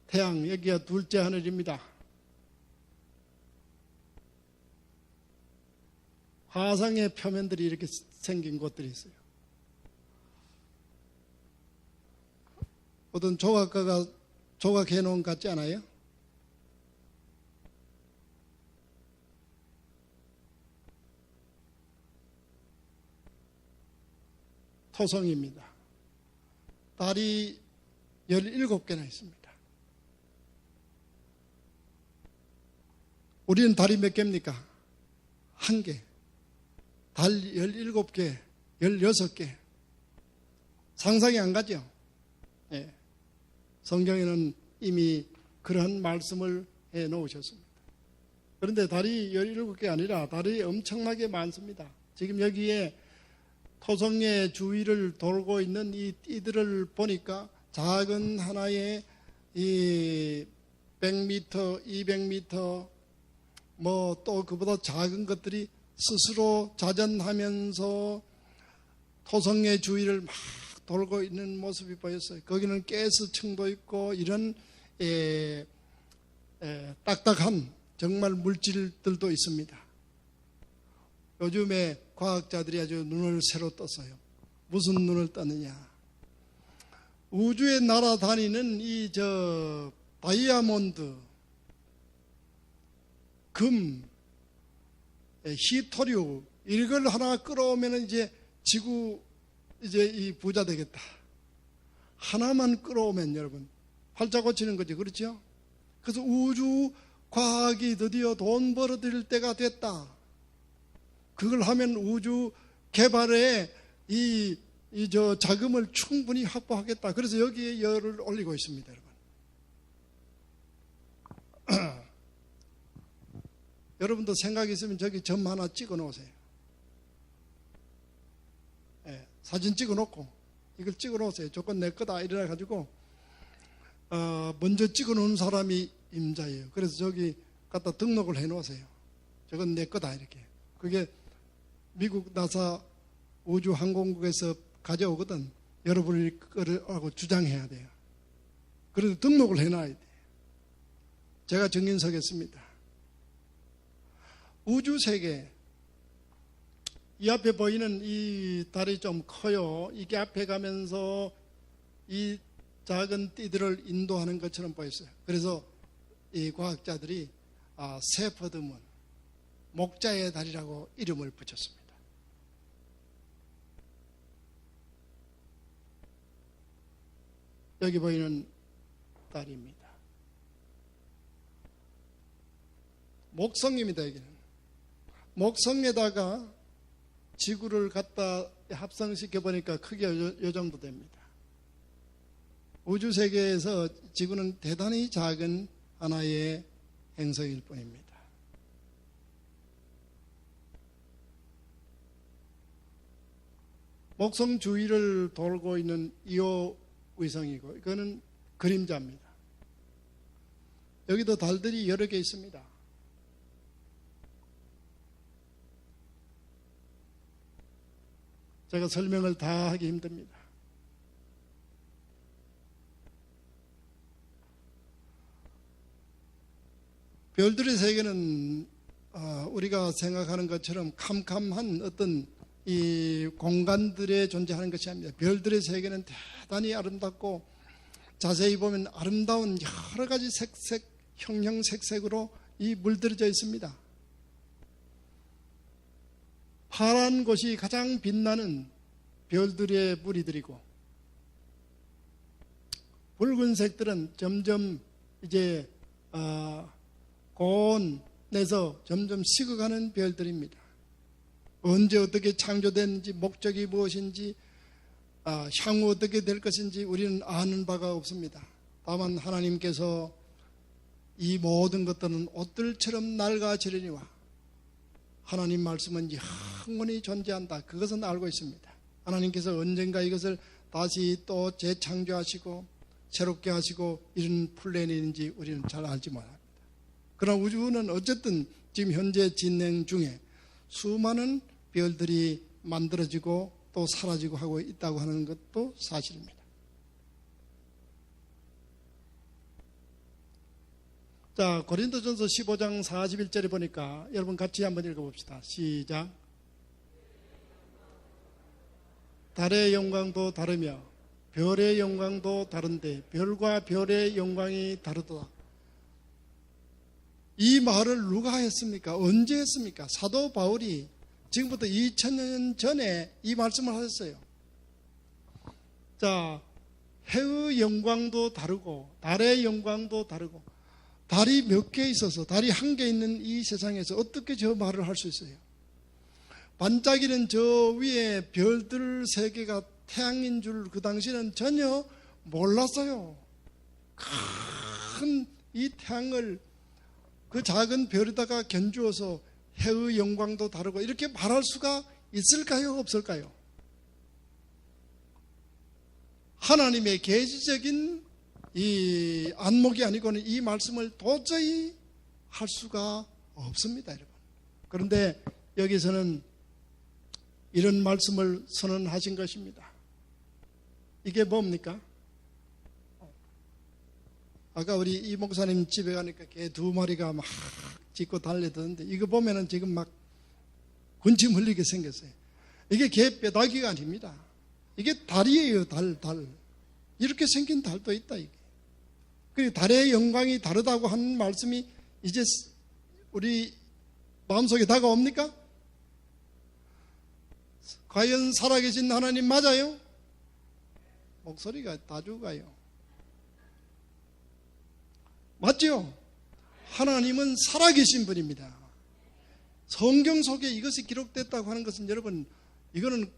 태양, 여기가 둘째 하늘입니다. 화성의 표면들이 이렇게 생긴 곳들이 있어요. 어떤 조각가가 조각해 놓은 것 같지 않아요? 토성입니다. 달이 17개나 있습니다. 우리는 달이 몇 개입니까? 한 개. 달 17개, 16개. 상상이 안 가죠? 예. 성경에는 이미 그러한 말씀을 해 놓으셨습니다. 그런데 달이 17개 아니라 달이 엄청나게 많습니다. 지금 여기에 토성의 주위를 돌고 있는 이 띠들을 보니까 작은 하나의 이 100m, 200m 뭐 또 그보다 작은 것들이 스스로 자전하면서 토성의 주위를 막 돌고 있는 모습이 보였어요. 거기는 가스층도 있고 이런 딱딱한 정말 물질들도 있습니다. 요즘에 과학자들이 아주 눈을 새로 떴어요. 무슨 눈을 떴느냐? 우주에 날아다니는 이 다이아몬드, 금, 히토류 이걸 하나 끌어오면 이제 지구 이제 이 부자 되겠다. 하나만 끌어오면 여러분 활짝 고치는 거죠. 그렇죠? 그래서 우주 과학이 드디어 돈 벌어들일 때가 됐다. 그걸 하면 우주 개발에 자금을 충분히 확보하겠다. 그래서 여기에 열을 올리고 있습니다, 여러분. 여러분도 생각이 있으면 저기 점 하나 찍어 놓으세요. 사진 찍어 놓고 이걸 찍어 놓으세요. 조건 내 거다 이래 가지고 먼저 찍어 놓은 사람이 임자예요. 그래서 저기 갖다 등록을 해 놓으세요. 저건 내 거다 이렇게. 그게 미국 나사 우주항공국에서 가져오거든. 여러분이 거라고 주장해야 돼요. 그래도 등록을 해놔야 돼요. 제가 증인 서겠습니다. 우주 세계, 이 앞에 보이는 이 달이 좀 커요. 이게 앞에 가면서 이 작은 띠들을 인도하는 것처럼 보였어요. 그래서 이 과학자들이 세퍼드문, 목자의 달이라고 이름을 붙였습니다. 여기 보이는 달입니다. 목성입니다. 여기는 목성에다가 지구를 갖다 합성시켜 보니까 크기가 요 정도 됩니다. 우주 세계에서 지구는 대단히 작은 하나의 행성일 뿐입니다. 목성 주위를 돌고 있는 2호 위성이고 이거는 그림자입니다. 여기도 달들이 여러 개 있습니다. 제가 설명을 다 하기 힘듭니다. 별들의 세계는 우리가 생각하는 것처럼 캄캄한 어떤 이 공간들에 존재하는 것이 아닙니다. 별들의 세계는 대단히 아름답고 자세히 보면 아름다운 여러 가지 색색, 형형색색으로 이 물들여져 있습니다. 파란 곳이 가장 빛나는 별들의 무리들이고 붉은색들은 점점 이제 고온에서 점점 식어가는 별들입니다. 언제 어떻게 창조됐는지 목적이 무엇인지 향후 어떻게 될 것인지 우리는 아는 바가 없습니다. 다만 하나님께서 이 모든 것들은 옷들처럼 낡아지려니와 하나님 말씀은 영원히 존재한다. 그것은 알고 있습니다. 하나님께서 언젠가 이것을 다시 또 재창조하시고 새롭게 하시고 이런 플랜인지 우리는 잘 알지 못합니다. 그러나 우주는 어쨌든 지금 현재 진행 중에 수많은 별들이 만들어지고 또 사라지고 하고 있다고 하는 것도 사실입니다. 자, 고린도전서 15장 41절에 보니까 여러분 같이 한번 읽어봅시다. 시작. 달의 영광도 다르며 별의 영광도 다른데 별과 별의 영광이 다르도다. 이 말을 누가 했습니까? 언제 했습니까? 사도 바울이 지금부터 2000년 전에 이 말씀을 하셨어요. 자, 해의 영광도 다르고 달의 영광도 다르고 달이 몇 개 있어서 달이 한 개 있는 이 세상에서 어떻게 저 말을 할 수 있어요? 반짝이는 저 위에 별들 세 개가 태양인 줄 그 당시는 전혀 몰랐어요. 큰 이 태양을 그 작은 별에다가 견주어서 해의 영광도 다르고 이렇게 말할 수가 있을까요? 없을까요? 하나님의 계시적인 이 안목이 아니고는 이 말씀을 도저히 할 수가 없습니다, 여러분. 그런데 여기서는 이런 말씀을 선언하신 것입니다. 이게 뭡니까? 아까 우리 이 목사님 집에 가니까 개 2마리가 막 짖고 달려드는데 이거 보면은 지금 막 군침 흘리게 생겼어요. 이게 개 뼈다귀가 아닙니다. 이게 달이에요, 달. 이렇게 생긴 달도 있다, 이게. 그리고 달의 영광이 다르다고 하는 말씀이 이제 우리 마음속에 다가옵니까? 과연 살아계신 하나님 맞아요? 목소리가 다 죽어요. 맞죠? 하나님은 살아계신 분입니다. 성경 속에 이것이 기록됐다고 하는 것은 여러분, 이거는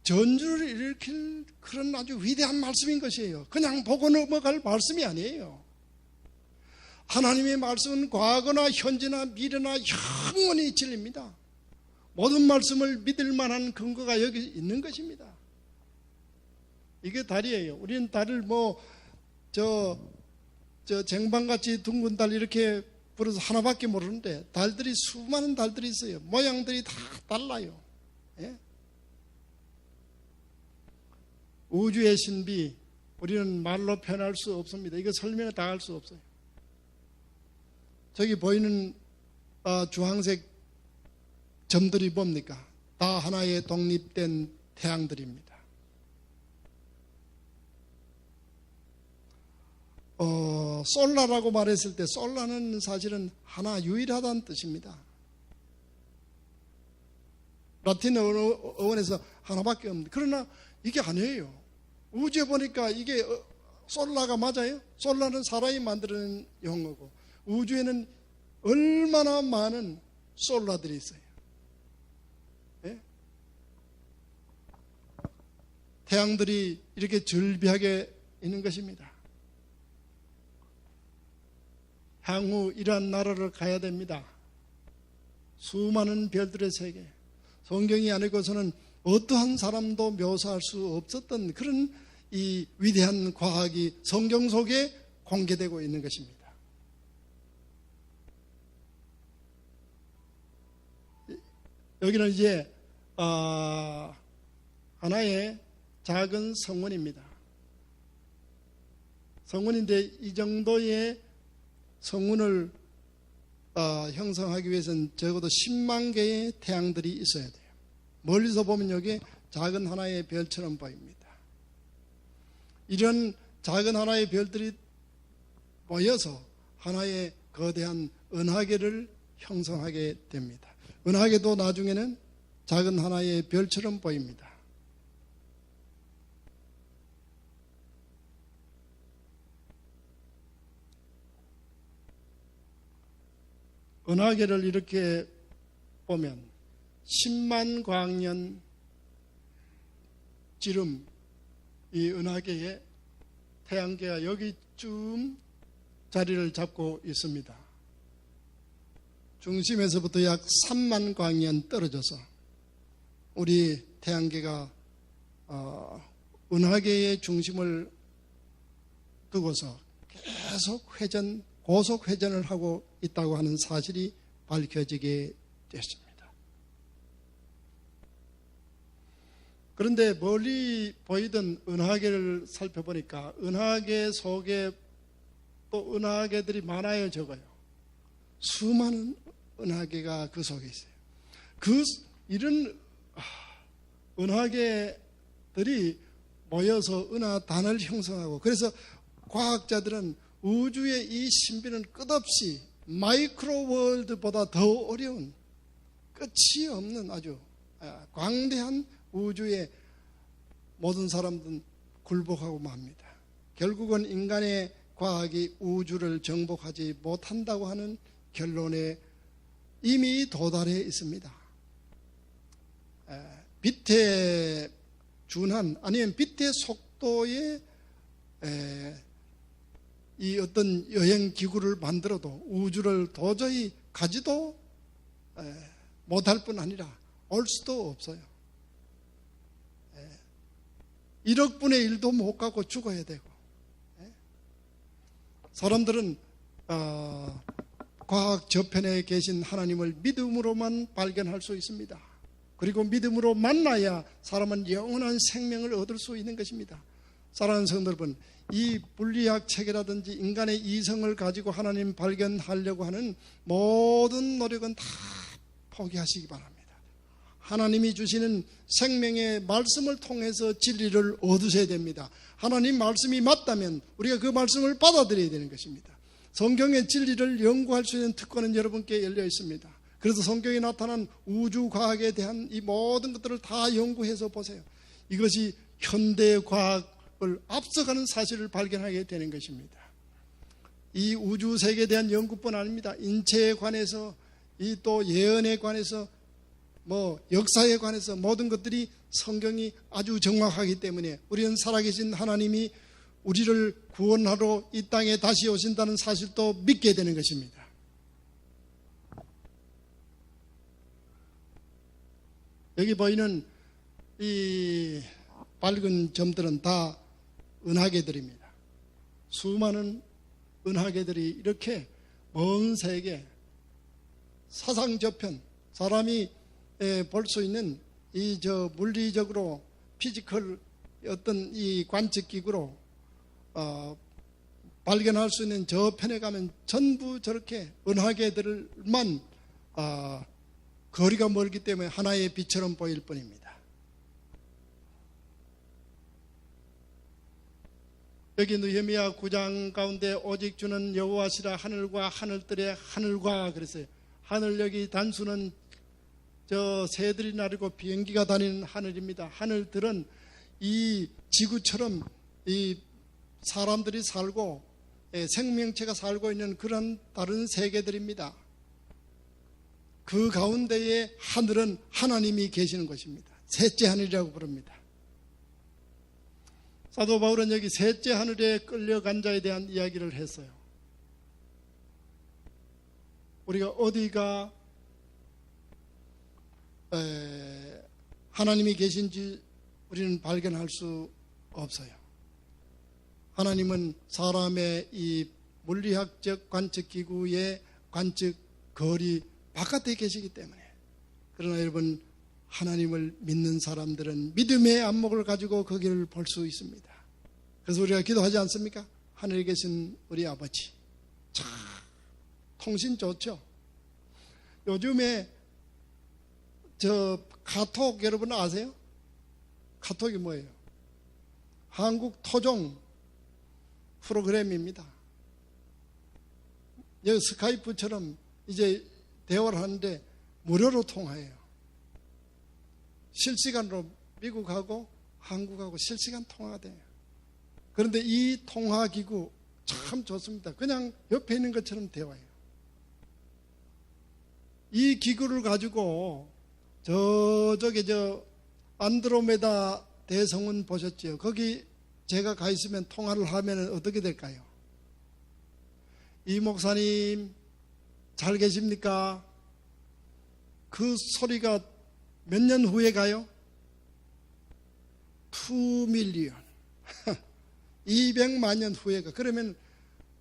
전주를 일으킬 그런 아주 위대한 말씀인 것이에요. 그냥 보고 넘어갈 말씀이 아니에요. 하나님의 말씀은 과거나 현재나 미래나 영원히 진리입니다. 모든 말씀을 믿을 만한 근거가 여기 있는 것입니다. 이게 달이에요. 우리는 달을 저 쟁반같이 둥근 달 이렇게 부르서 하나밖에 모르는데 달들이 수많은 달들이 있어요. 모양들이 다 달라요. 예? 우주의 신비 우리는 말로 표현할 수 없습니다. 이거 설명을 다 할 수 없어요. 저기 보이는 주황색 점들이 뭡니까? 다 하나의 독립된 태양들입니다. 솔라라고 말했을 때 솔라는 사실은 하나 유일하다는 뜻입니다. 라틴 어원에서 하나밖에 없는데 그러나 이게 아니에요. 우주에 보니까 이게 솔라가 맞아요? 솔라는 사람이 만드는 용어고 우주에는 얼마나 많은 솔라들이 있어요. 예? 태양들이 이렇게 절비하게 있는 것입니다. 향후 이러한 나라를 가야 됩니다. 수많은 별들의 세계, 성경이 아니고서는 어떠한 사람도 묘사할 수 없었던 그런 이 위대한 과학이 성경 속에 공개되고 있는 것입니다. 여기는 이제 하나의 작은 성문입니다. 성문인데 이 정도의 성문을 형성하기 위해서는 적어도 10만 개의 태양들이 있어야 돼요. 멀리서 보면 여기 작은 하나의 별처럼 보입니다. 이런 작은 하나의 별들이 모여서 하나의 거대한 은하계를 형성하게 됩니다. 은하계도 나중에는 작은 하나의 별처럼 보입니다. 은하계를 이렇게 보면 10만 광년 지름 이 은하계에 태양계가 여기쯤 자리를 잡고 있습니다. 중심에서부터 약 3만 광년 떨어져서 우리 태양계가 은하계의 중심을 두고서 계속 고속 회전을 하고 있다고 하는 사실이 밝혀지게 됐습니다. 그런데 멀리 보이던 은하계를 살펴보니까 은하계 속에 또 은하계들이 많아요, 적어요. 수많은 은하계가 그 속에 있어요. 이런 은하계들이 모여서 은하단을 형성하고, 그래서 과학자들은 우주의 이 신비는 끝없이 마이크로 월드보다 더 어려운 끝이 없는 아주 광대한 우주에 모든 사람들은 굴복하고 맙니다. 결국은 인간의 과학이 우주를 정복하지 못한다고 하는 결론에 이미 도달해 있습니다. 빛에 준한, 아니면 빛의 속도에 이 어떤 여행 기구를 만들어도 우주를 도저히 가지도 못할 뿐 아니라 올 수도 없어요. 1억 분의 1도 못 가고 죽어야 되고, 사람들은 과학 저편에 계신 하나님을 믿음으로만 발견할 수 있습니다. 그리고 믿음으로 만나야 사람은 영원한 생명을 얻을 수 있는 것입니다. 사랑하는 성도 여러분, 이 물리학 체계라든지 인간의 이성을 가지고 하나님 발견하려고 하는 모든 노력은 다 포기하시기 바랍니다. 하나님이 주시는 생명의 말씀을 통해서 진리를 얻으셔야 됩니다. 하나님 말씀이 맞다면 우리가 그 말씀을 받아들여야 되는 것입니다. 성경의 진리를 연구할 수 있는 특권은 여러분께 열려 있습니다. 그래서 성경에 나타난 우주과학에 대한 이 모든 것들을 다 연구해서 보세요. 이것이 현대과학을 앞서가는 사실을 발견하게 되는 것입니다. 이 우주세계에 대한 연구뿐 아닙니다. 인체에 관해서, 이 또 예언에 관해서, 역사에 관해서 모든 것들이 성경이 아주 정확하기 때문에 우리는 살아계신 하나님이 우리를 구원하러 이 땅에 다시 오신다는 사실도 믿게 되는 것입니다. 여기 보이는 이 밝은 점들은 다 은하계들입니다. 수많은 은하계들이 이렇게 먼 세계, 사상저편, 사람이 볼 수 있는 이 물리적으로 피지컬 어떤 이 관측기구로 발견할 수 있는 저편에 가면 전부 저렇게 은하계들만 거리가 멀기 때문에 하나의 빛처럼 보일 뿐입니다. 여기 느헤미야 9장 가운데 오직 주는 여호와시라 하늘과 하늘들의 하늘과 그랬어요. 하늘 여기 단수는 저 새들이 나르고 비행기가 다니는 하늘입니다. 하늘들은 이 지구처럼 이 사람들이 살고 생명체가 살고 있는 그런 다른 세계들입니다. 그 가운데에 하늘은 하나님이 계시는 것입니다. 셋째 하늘이라고 부릅니다. 사도 바울은 여기 셋째 하늘에 끌려간 자에 대한 이야기를 했어요. 우리가 어디가 하나님이 계신지 우리는 발견할 수 없어요. 하나님은 사람의 이 물리학적 관측기구의 관측 거리 바깥에 계시기 때문에. 그러나 여러분, 하나님을 믿는 사람들은 믿음의 안목을 가지고 거기를 볼 수 있습니다. 그래서 우리가 기도하지 않습니까? 하늘에 계신 우리 아버지, 참 통신 좋죠. 요즘에 카톡 여러분 아세요? 카톡이 뭐예요? 한국 토종 프로그램입니다. 여기 스카이프처럼 이제 대화를 하는데 무료로 통화해요. 실시간으로 미국하고 한국하고 실시간 통화가 돼요. 그런데 이 통화기구 참 좋습니다. 그냥 옆에 있는 것처럼 대화해요. 이 기구를 가지고 저쪽에 안드로메다 대성운 보셨죠? 거기 제가 가 있으면 통화를 하면 어떻게 될까요? 이 목사님 잘 계십니까? 그 소리가 몇 년 후에 가요? 2밀리언 200만 년 후에 가. 그러면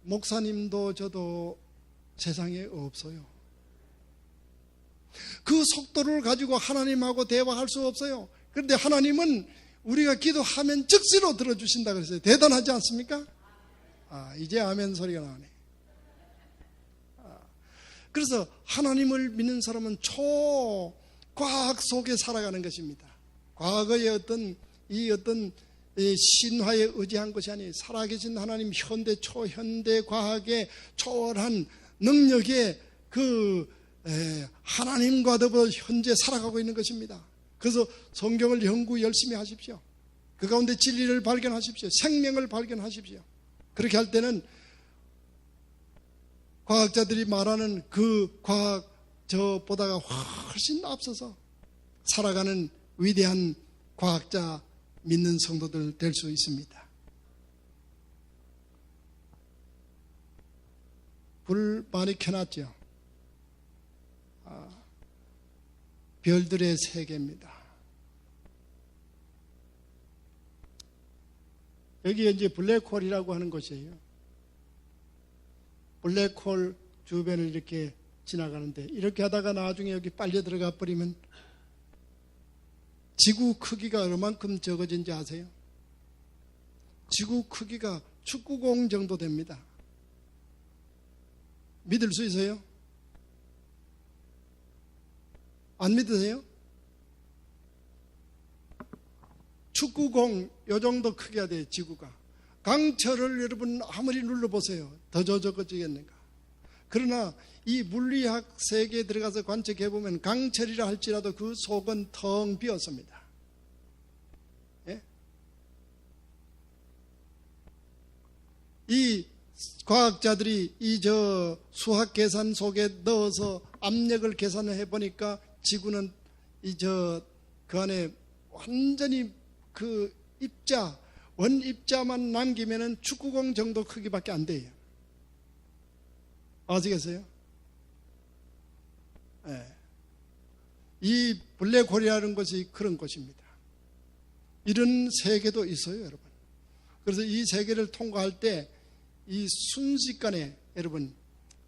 목사님도 저도 세상에 없어요. 그 속도를 가지고 하나님하고 대화할 수 없어요. 그런데 하나님은 우리가 기도하면 즉시로 들어주신다 그랬어요. 대단하지 않습니까? 이제 아멘 소리가 나오네. 그래서 하나님을 믿는 사람은 초과학 속에 살아가는 것입니다. 과거의 어떤 신화에 의지한 것이 아니에요. 살아계신 하나님, 현대 초현대 과학의 초월한 능력의 하나님과 더불어 현재 살아가고 있는 것입니다. 그래서 성경을 연구 열심히 하십시오. 그 가운데 진리를 발견하십시오. 생명을 발견하십시오. 그렇게 할 때는 과학자들이 말하는 그 과학 저보다가 훨씬 앞서서 살아가는 위대한 과학자 믿는 성도들 될 수 있습니다. 불 많이 켜놨죠. 별들의 세계입니다. 여기 이제 블랙홀이라고 하는 곳이에요. 블랙홀 주변을 이렇게 지나가는데 이렇게 하다가 나중에 여기 빨려 들어가 버리면 지구 크기가 얼마만큼 적어진지 아세요? 지구 크기가 축구공 정도 됩니다. 믿을 수 있어요? 안 믿으세요? 축구공 요 정도 크기가 돼요. 지구가. 강철을 여러분 아무리 눌러보세요. 더 적어지겠는가? 그러나 이 물리학 세계에 들어가서 관측해보면 강철이라 할지라도 그 속은 텅 비었습니다. 예? 이 과학자들이 수학 계산 속에 넣어서 압력을 계산을 해보니까 지구는 그 안에 완전히 그 원입자만 남기면은 축구공 정도 크기밖에 안 돼요. 아시겠어요? 네. 이 블랙홀이라는 것이 그런 것입니다. 이런 세계도 있어요, 여러분. 그래서 이 세계를 통과할 때 이 순식간에 여러분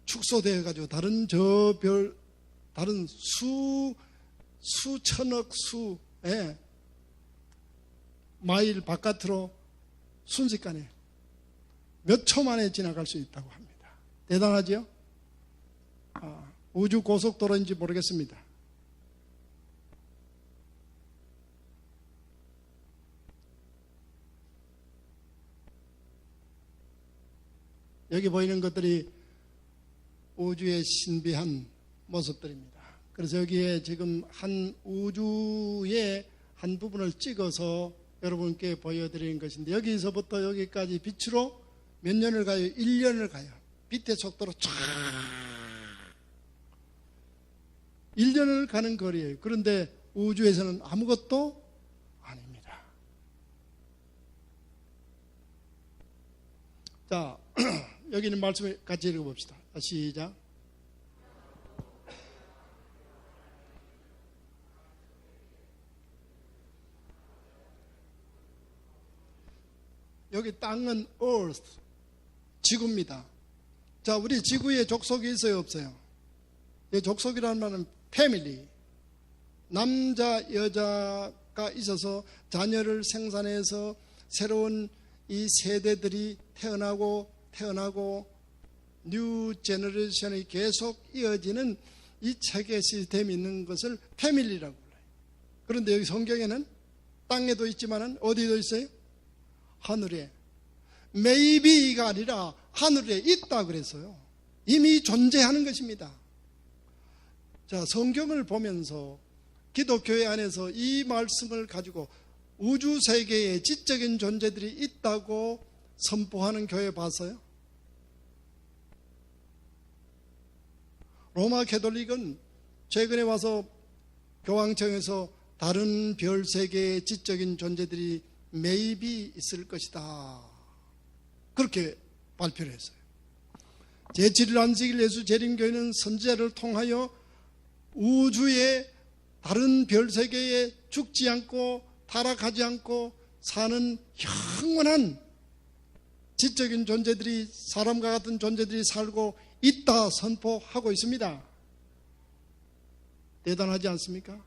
축소되어 가지고 다른 수천억 마일 바깥으로 순식간에 몇 초 만에 지나갈 수 있다고 합니다. 대단하죠? 우주 고속도로인지 모르겠습니다. 여기 보이는 것들이 우주의 신비한 모습들입니다. 그래서 여기에 지금 한 우주의 한 부분을 찍어서 여러분께 보여드리는 것인데 여기서부터 여기까지 빛으로 몇 년을 가요? 1년을 가요. 빛의 속도로 쫙 1년을 가는 거리예요. 그런데 우주에서는 아무것도 아닙니다. 자, 여기는 말씀을 같이 읽어봅시다. 시작. 여기 땅은 earth, 지구입니다. 자, 우리 지구에 족속이 있어요, 없어요? 이 족속이라는 말은 패밀리, 남자, 여자가 있어서 자녀를 생산해서 새로운 이 세대들이 태어나고 뉴 제너레이션이 계속 이어지는 이 체계 시스템이 있는 것을 패밀리라고 불러요. 그런데 여기 성경에는 땅에도 있지만은 어디도 있어요? 하늘에. maybe가 아니라 하늘에 있다 그랬어요. 이미 존재하는 것입니다. 자, 성경을 보면서 기독교회 안에서 이 말씀을 가지고 우주 세계에 지적인 존재들이 있다고 선포하는 교회 봤어요? 로마 캐톨릭은 최근에 와서 교황청에서 다른 별 세계의 지적인 존재들이 매입이 있을 것이다. 그렇게 발표를 했어요. 제7일 안식일 예수 재림교회는 선지자를 통하여 우주의 다른 별 세계에 죽지 않고 타락하지 않고 사는 영원한 지적인 존재들이, 사람과 같은 존재들이 살고 있다 선포하고 있습니다. 대단하지 않습니까?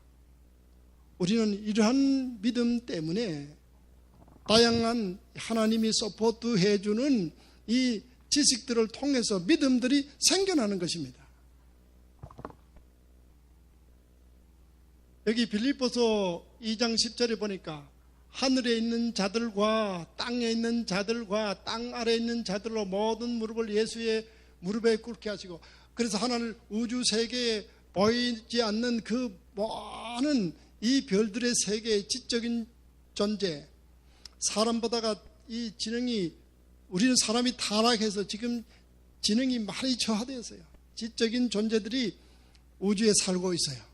우리는 이러한 믿음 때문에 다양한 하나님이 서포트해 주는 이 지식들을 통해서 믿음들이 생겨나는 것입니다. 여기 빌립보서 2장 10절에 보니까 하늘에 있는 자들과 땅에 있는 자들과 땅 아래에 있는 자들로 모든 무릎을 예수의 무릎에 꿇게 하시고, 그래서 하나님 우주 세계에 보이지 않는 그 많은 이 별들의 세계의 지적인 존재, 사람보다가 이 지능이, 우리는 사람이 타락해서 지금 지능이 많이 저하되었어요. 지적인 존재들이 우주에 살고 있어요.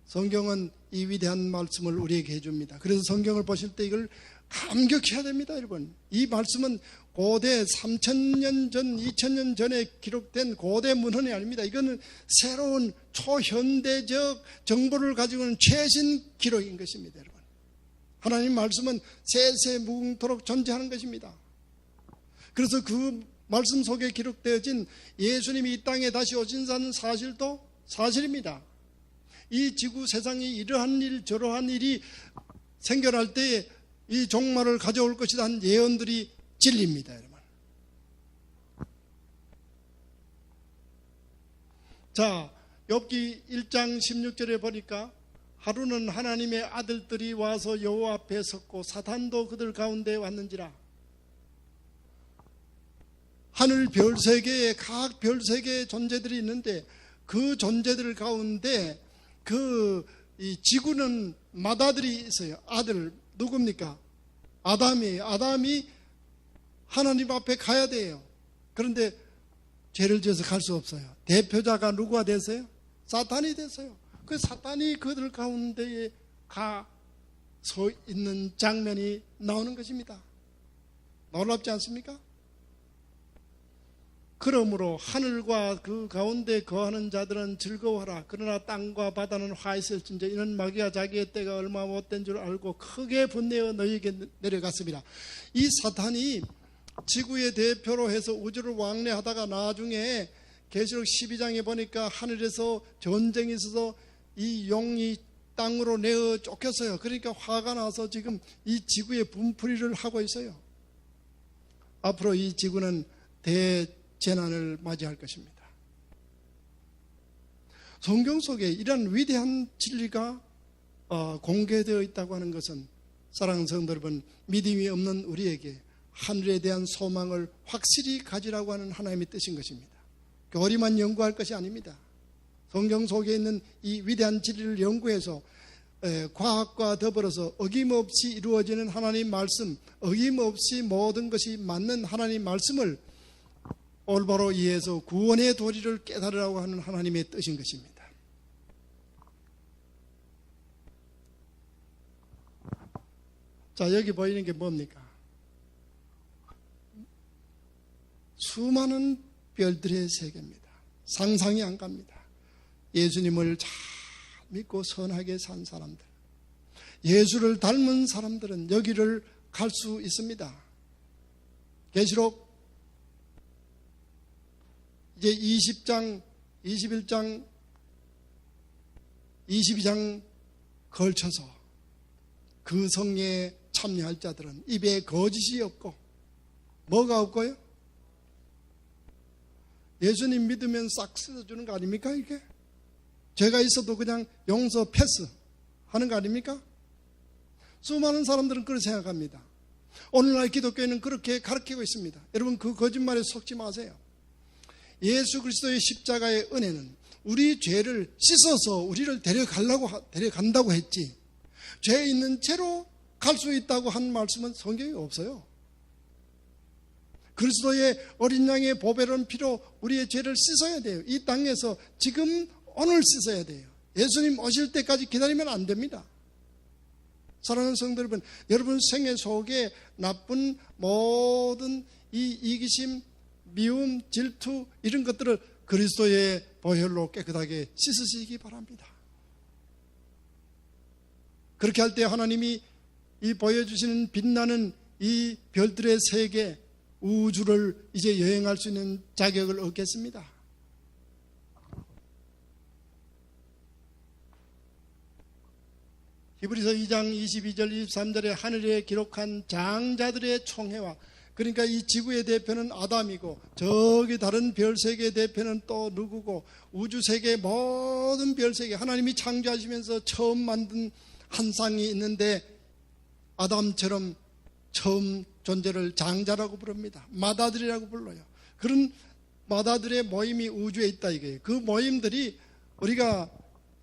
성경은 이 위대한 말씀을 우리에게 해줍니다. 그래서 성경을 보실 때 이걸 감격해야 됩니다, 여러분. 이 말씀은 고대 3000년 전, 2000년 전에 기록된 고대 문헌이 아닙니다. 이거는 새로운 초현대적 정보를 가지고 있는 최신 기록인 것입니다, 여러분. 하나님 말씀은 세세 무궁토록 존재하는 것입니다. 그래서 그 말씀 속에 기록되어진 예수님이 이 땅에 다시 오신다는 사실도 사실입니다. 이 지구 세상이 이러한 일 저러한 일이 생겨날 때에 이 종말을 가져올 것이다 한 예언들이 진리입니다, 여러분. 자, 욥기 1장 16절에 보니까 하루는 하나님의 아들들이 와서 여호와 앞에 섰고 사탄도 그들 가운데 왔는지라. 하늘 별세계에 각 별세계의 존재들이 있는데 그 존재들 가운데 이 지구는 맏아들이 있어요. 아들 누굽니까? 아담이에요. 아담이 하나님 앞에 가야 돼요. 그런데 죄를 지어서 갈 수 없어요. 대표자가 누구가 됐어요? 사탄이 됐어요. 그 사탄이 그들 가운데에 가 서 있는 장면이 나오는 것입니다. 놀랍지 않습니까? 그러므로 하늘과 그 가운데 거하는 자들은 즐거워하라. 그러나 땅과 바다는 화있을진저 이는 마귀가 자기의 때가 얼마 못된 줄 알고 크게 분내어 너희에게 내려갔습니다. 이 사탄이 지구의 대표로 해서 우주를 왕래하다가 나중에 계시록 12장에 보니까 하늘에서 전쟁이 있어서 이 용이 땅으로 내어 쫓겼어요. 그러니까 화가 나서 지금 이 지구에 분풀이를 하고 있어요. 앞으로 이 지구는 대재난을 맞이할 것입니다. 성경 속에 이런 위대한 진리가 공개되어 있다고 하는 것은 사랑하는 성도 여러분, 믿음이 없는 우리에게 하늘에 대한 소망을 확실히 가지라고 하는 하나님의 뜻인 것입니다. 교리만 연구할 것이 아닙니다. 성경 속에 있는 이 위대한 진리를 연구해서 과학과 더불어서 어김없이 이루어지는 하나님 말씀, 어김없이 모든 것이 맞는 하나님 말씀을 올바로 이해해서 구원의 도리를 깨달으라고 하는 하나님의 뜻인 것입니다. 자, 여기 보이는 게 뭡니까? 수많은 별들의 세계입니다. 상상이 안 갑니다. 예수님을 잘 믿고 선하게 산 사람들, 예수를 닮은 사람들은 여기를 갈 수 있습니다. 계시록 이제 20장, 21장, 22장 걸쳐서 그 성에 참여할 자들은 입에 거짓이 없고 뭐가 없고요? 예수님 믿으면 싹 씻어주는 거 아닙니까 이게? 죄가 있어도 그냥 용서 패스 하는 거 아닙니까? 수많은 사람들은 그렇게 생각합니다. 오늘날 기독교회는 그렇게 가르치고 있습니다. 여러분 그 거짓말에 속지 마세요. 예수 그리스도의 십자가의 은혜는 우리 죄를 씻어서 우리를 데려간다고 했지, 죄 있는 채로 갈 수 있다고 한 말씀은 성경에 없어요. 그리스도의 어린 양의 보배로운 피로 우리의 죄를 씻어야 돼요. 이 땅에서 지금 오늘 씻어야 돼요. 예수님 오실 때까지 기다리면 안 됩니다. 사랑하는 성도 여러분, 여러분 생애 속에 나쁜 모든 이 이기심, 미움, 질투 이런 것들을 그리스도의 보혈로 깨끗하게 씻으시기 바랍니다. 그렇게 할 때 하나님이 이 보여주시는 빛나는 이 별들의 세계, 우주를 이제 여행할 수 있는 자격을 얻겠습니다. 히브리서 2장 22절 23절에 하늘에 기록한 장자들의 총회와, 그러니까 이 지구의 대표는 아담이고 저기 다른 별세계의 대표는 또 누구고, 우주세계의 모든 별세계 하나님이 창조하시면서 처음 만든 한 쌍이 있는데 아담처럼 처음 존재를 장자라고 부릅니다. 마다들이라고 불러요. 그런 마다들의 모임이 우주에 있다 이거예요. 그 모임들이 우리가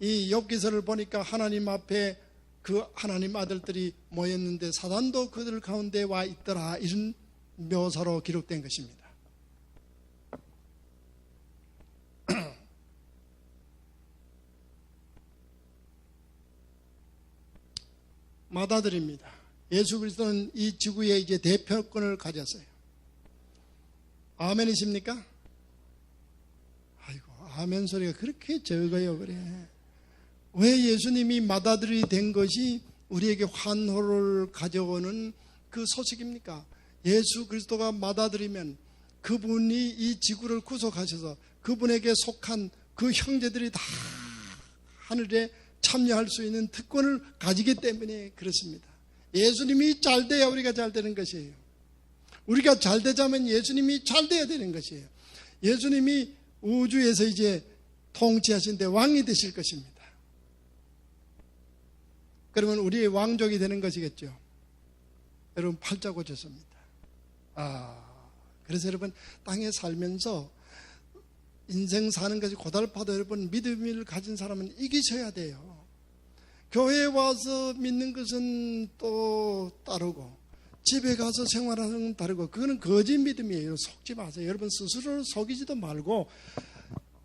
이 욥기서를 보니까 하나님 앞에 그 하나님 아들들이 모였는데 사단도 그들 가운데 와 있더라, 이런 묘사로 기록된 것입니다. 마다들입니다. 예수 그리스도는 이 지구에 이제 대표권을 가졌어요. 아멘이십니까? 아이고, 아멘 소리가 그렇게 적어요. 그래. 왜 예수님이 마다들이 된 것이 우리에게 환호를 가져오는 그 소식입니까? 예수 그리스도가 마다들이면 그분이 이 지구를 구속하셔서 그분에게 속한 그 형제들이 다 하늘에 참여할 수 있는 특권을 가지기 때문에 그렇습니다. 예수님이 잘 돼야 우리가 잘 되는 것이에요. 우리가 잘 되자면 예수님이 잘 돼야 되는 것이에요. 예수님이 우주에서 이제 통치하신데 왕이 되실 것입니다. 그러면 우리의 왕족이 되는 것이겠죠. 여러분 팔자 고쳤습니다. 그래서 여러분 땅에 살면서 인생 사는 것이 고달파도 여러분 믿음을 가진 사람은 이기셔야 돼요. 교회에 와서 믿는 것은 또 다르고 집에 가서 생활하는 건 다르고, 그거는 거짓 믿음이에요. 속지 마세요. 여러분 스스로를 속이지도 말고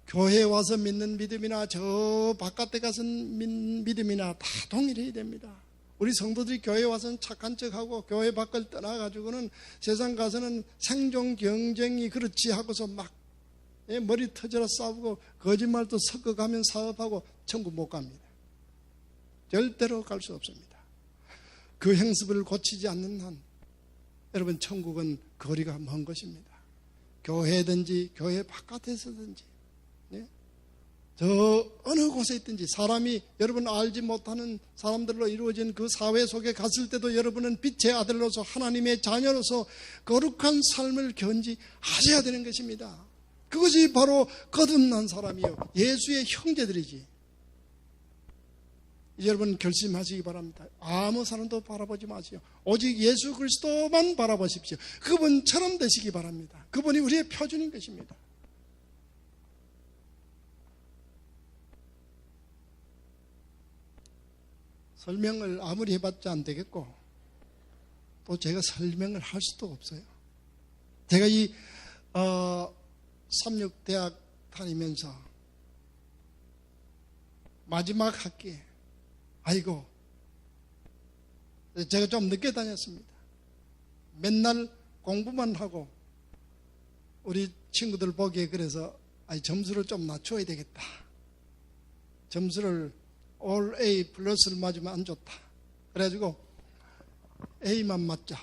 교회에 와서 믿는 믿음이나 저 바깥에 가서 믿는 믿음이나 다 동일해야 됩니다. 우리 성도들이 교회에 와서는 착한 척하고 교회 밖을 떠나가지고는 세상 가서는 생존 경쟁이 그렇지 하고서 막 머리 터져라 싸우고 거짓말도 섞어가면 사업하고 천국 못 갑니다. 절대로 갈 수 없습니다. 그 행습을 고치지 않는 한 여러분 천국은 거리가 먼 것입니다. 교회든지 교회 바깥에서든지 저 어느 곳에 있든지 사람이 여러분 알지 못하는 사람들로 이루어진 그 사회 속에 갔을 때도 여러분은 빛의 아들로서 하나님의 자녀로서 거룩한 삶을 견지하셔야 되는 것입니다. 그것이 바로 거듭난 사람이요 예수의 형제들이지. 이제 여러분 결심하시기 바랍니다. 아무 사람도 바라보지 마세요. 오직 예수 그리스도만 바라보십시오. 그분처럼 되시기 바랍니다. 그분이 우리의 표준인 것입니다. 설명을 아무리 해봤자 안 되겠고 또 제가 설명을 할 수도 없어요. 제가 이 삼육대학 다니면서 마지막 학기에 아이고 제가 좀 늦게 다녔습니다. 맨날 공부만 하고 우리 친구들 보기에 그래서 점수를 좀 낮춰야 되겠다. 점수를 All A 플러스를 맞으면 안 좋다. 그래가지고 A만 맞자.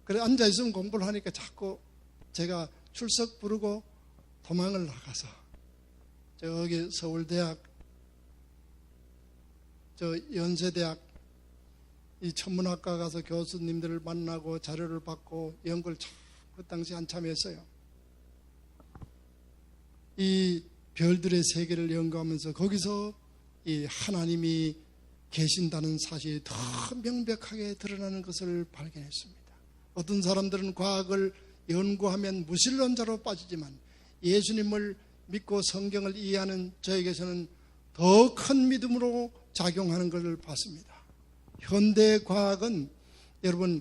그래 앉아있으면 공부를 하니까 자꾸 제가 출석 부르고 도망을 나가서 저기 서울대학 저 연세대학 이 천문학과 가서 교수님들을 만나고 자료를 받고 연구를 그 당시 한참 했어요. 이 별들의 세계를 연구하면서 거기서 이 하나님이 계신다는 사실이 더 명백하게 드러나는 것을 발견했습니다. 어떤 사람들은 과학을 연구하면 무신론자로 빠지지만 예수님을 믿고 성경을 이해하는 저에게서는 더 큰 믿음으로 작용하는 것을 봤습니다. 현대 과학은 여러분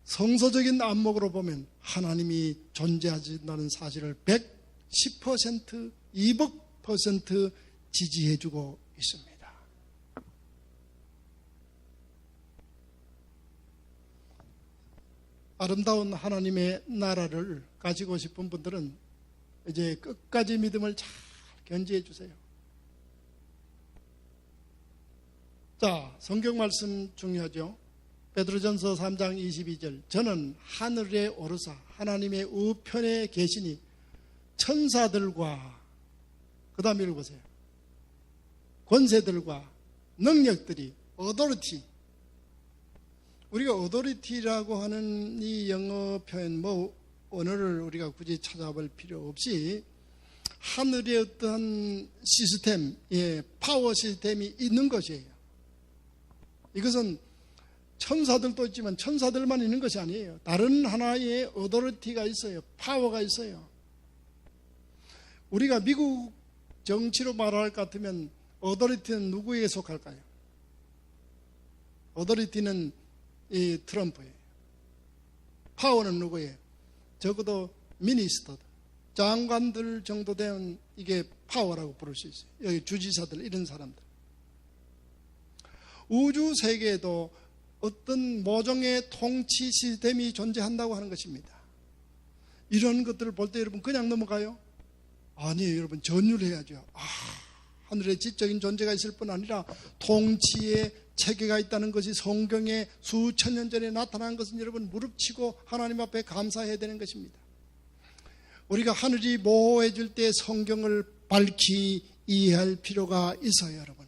성서적인 안목으로 보면 하나님이 존재하신다는 사실을 110%, 200% 지지해주고 있습니다. 아름다운 하나님의 나라를 가지고 싶은 분들은 이제 끝까지 믿음을 잘 견지해 주세요. 자, 성경 말씀 중요하죠. 베드로전서 3장 22절. 저는 하늘에 오르사 하나님의 우편에 계시니 천사들과, 그 다음 읽어보세요. 권세들과 능력들이, 어도리티. 우리가 어도리티라고 하는 이 영어 표현, 언어를 우리가 굳이 찾아볼 필요 없이 하늘의 어떠한 시스템, 파워 시스템이 있는 것이에요. 이것은 천사들도 있지만 천사들만 있는 것이 아니에요. 다른 하나의 어도리티가 있어요. 파워가 있어요. 우리가 미국 정치로 말할 것 같으면 어도리티는 누구에게 속할까요? 어도리티는 이 트럼프예요. 파워는 누구예요? 적어도 미니스터, 장관들 정도 되는 이게 파워라고 부를 수 있어요. 여기 주지사들, 이런 사람들. 우주 세계에도 어떤 모종의 통치 시스템이 존재한다고 하는 것입니다. 이런 것들을 볼 때 여러분 그냥 넘어가요? 아니에요. 여러분 전율 해야죠. 하늘에 지적인 존재가 있을 뿐 아니라 통치의 체계가 있다는 것이 성경에 수천 년 전에 나타난 것은 여러분 무릎치고 하나님 앞에 감사해야 되는 것입니다. 우리가 하늘이 보호해 줄 때 성경을 밝히 이해할 필요가 있어요. 여러분,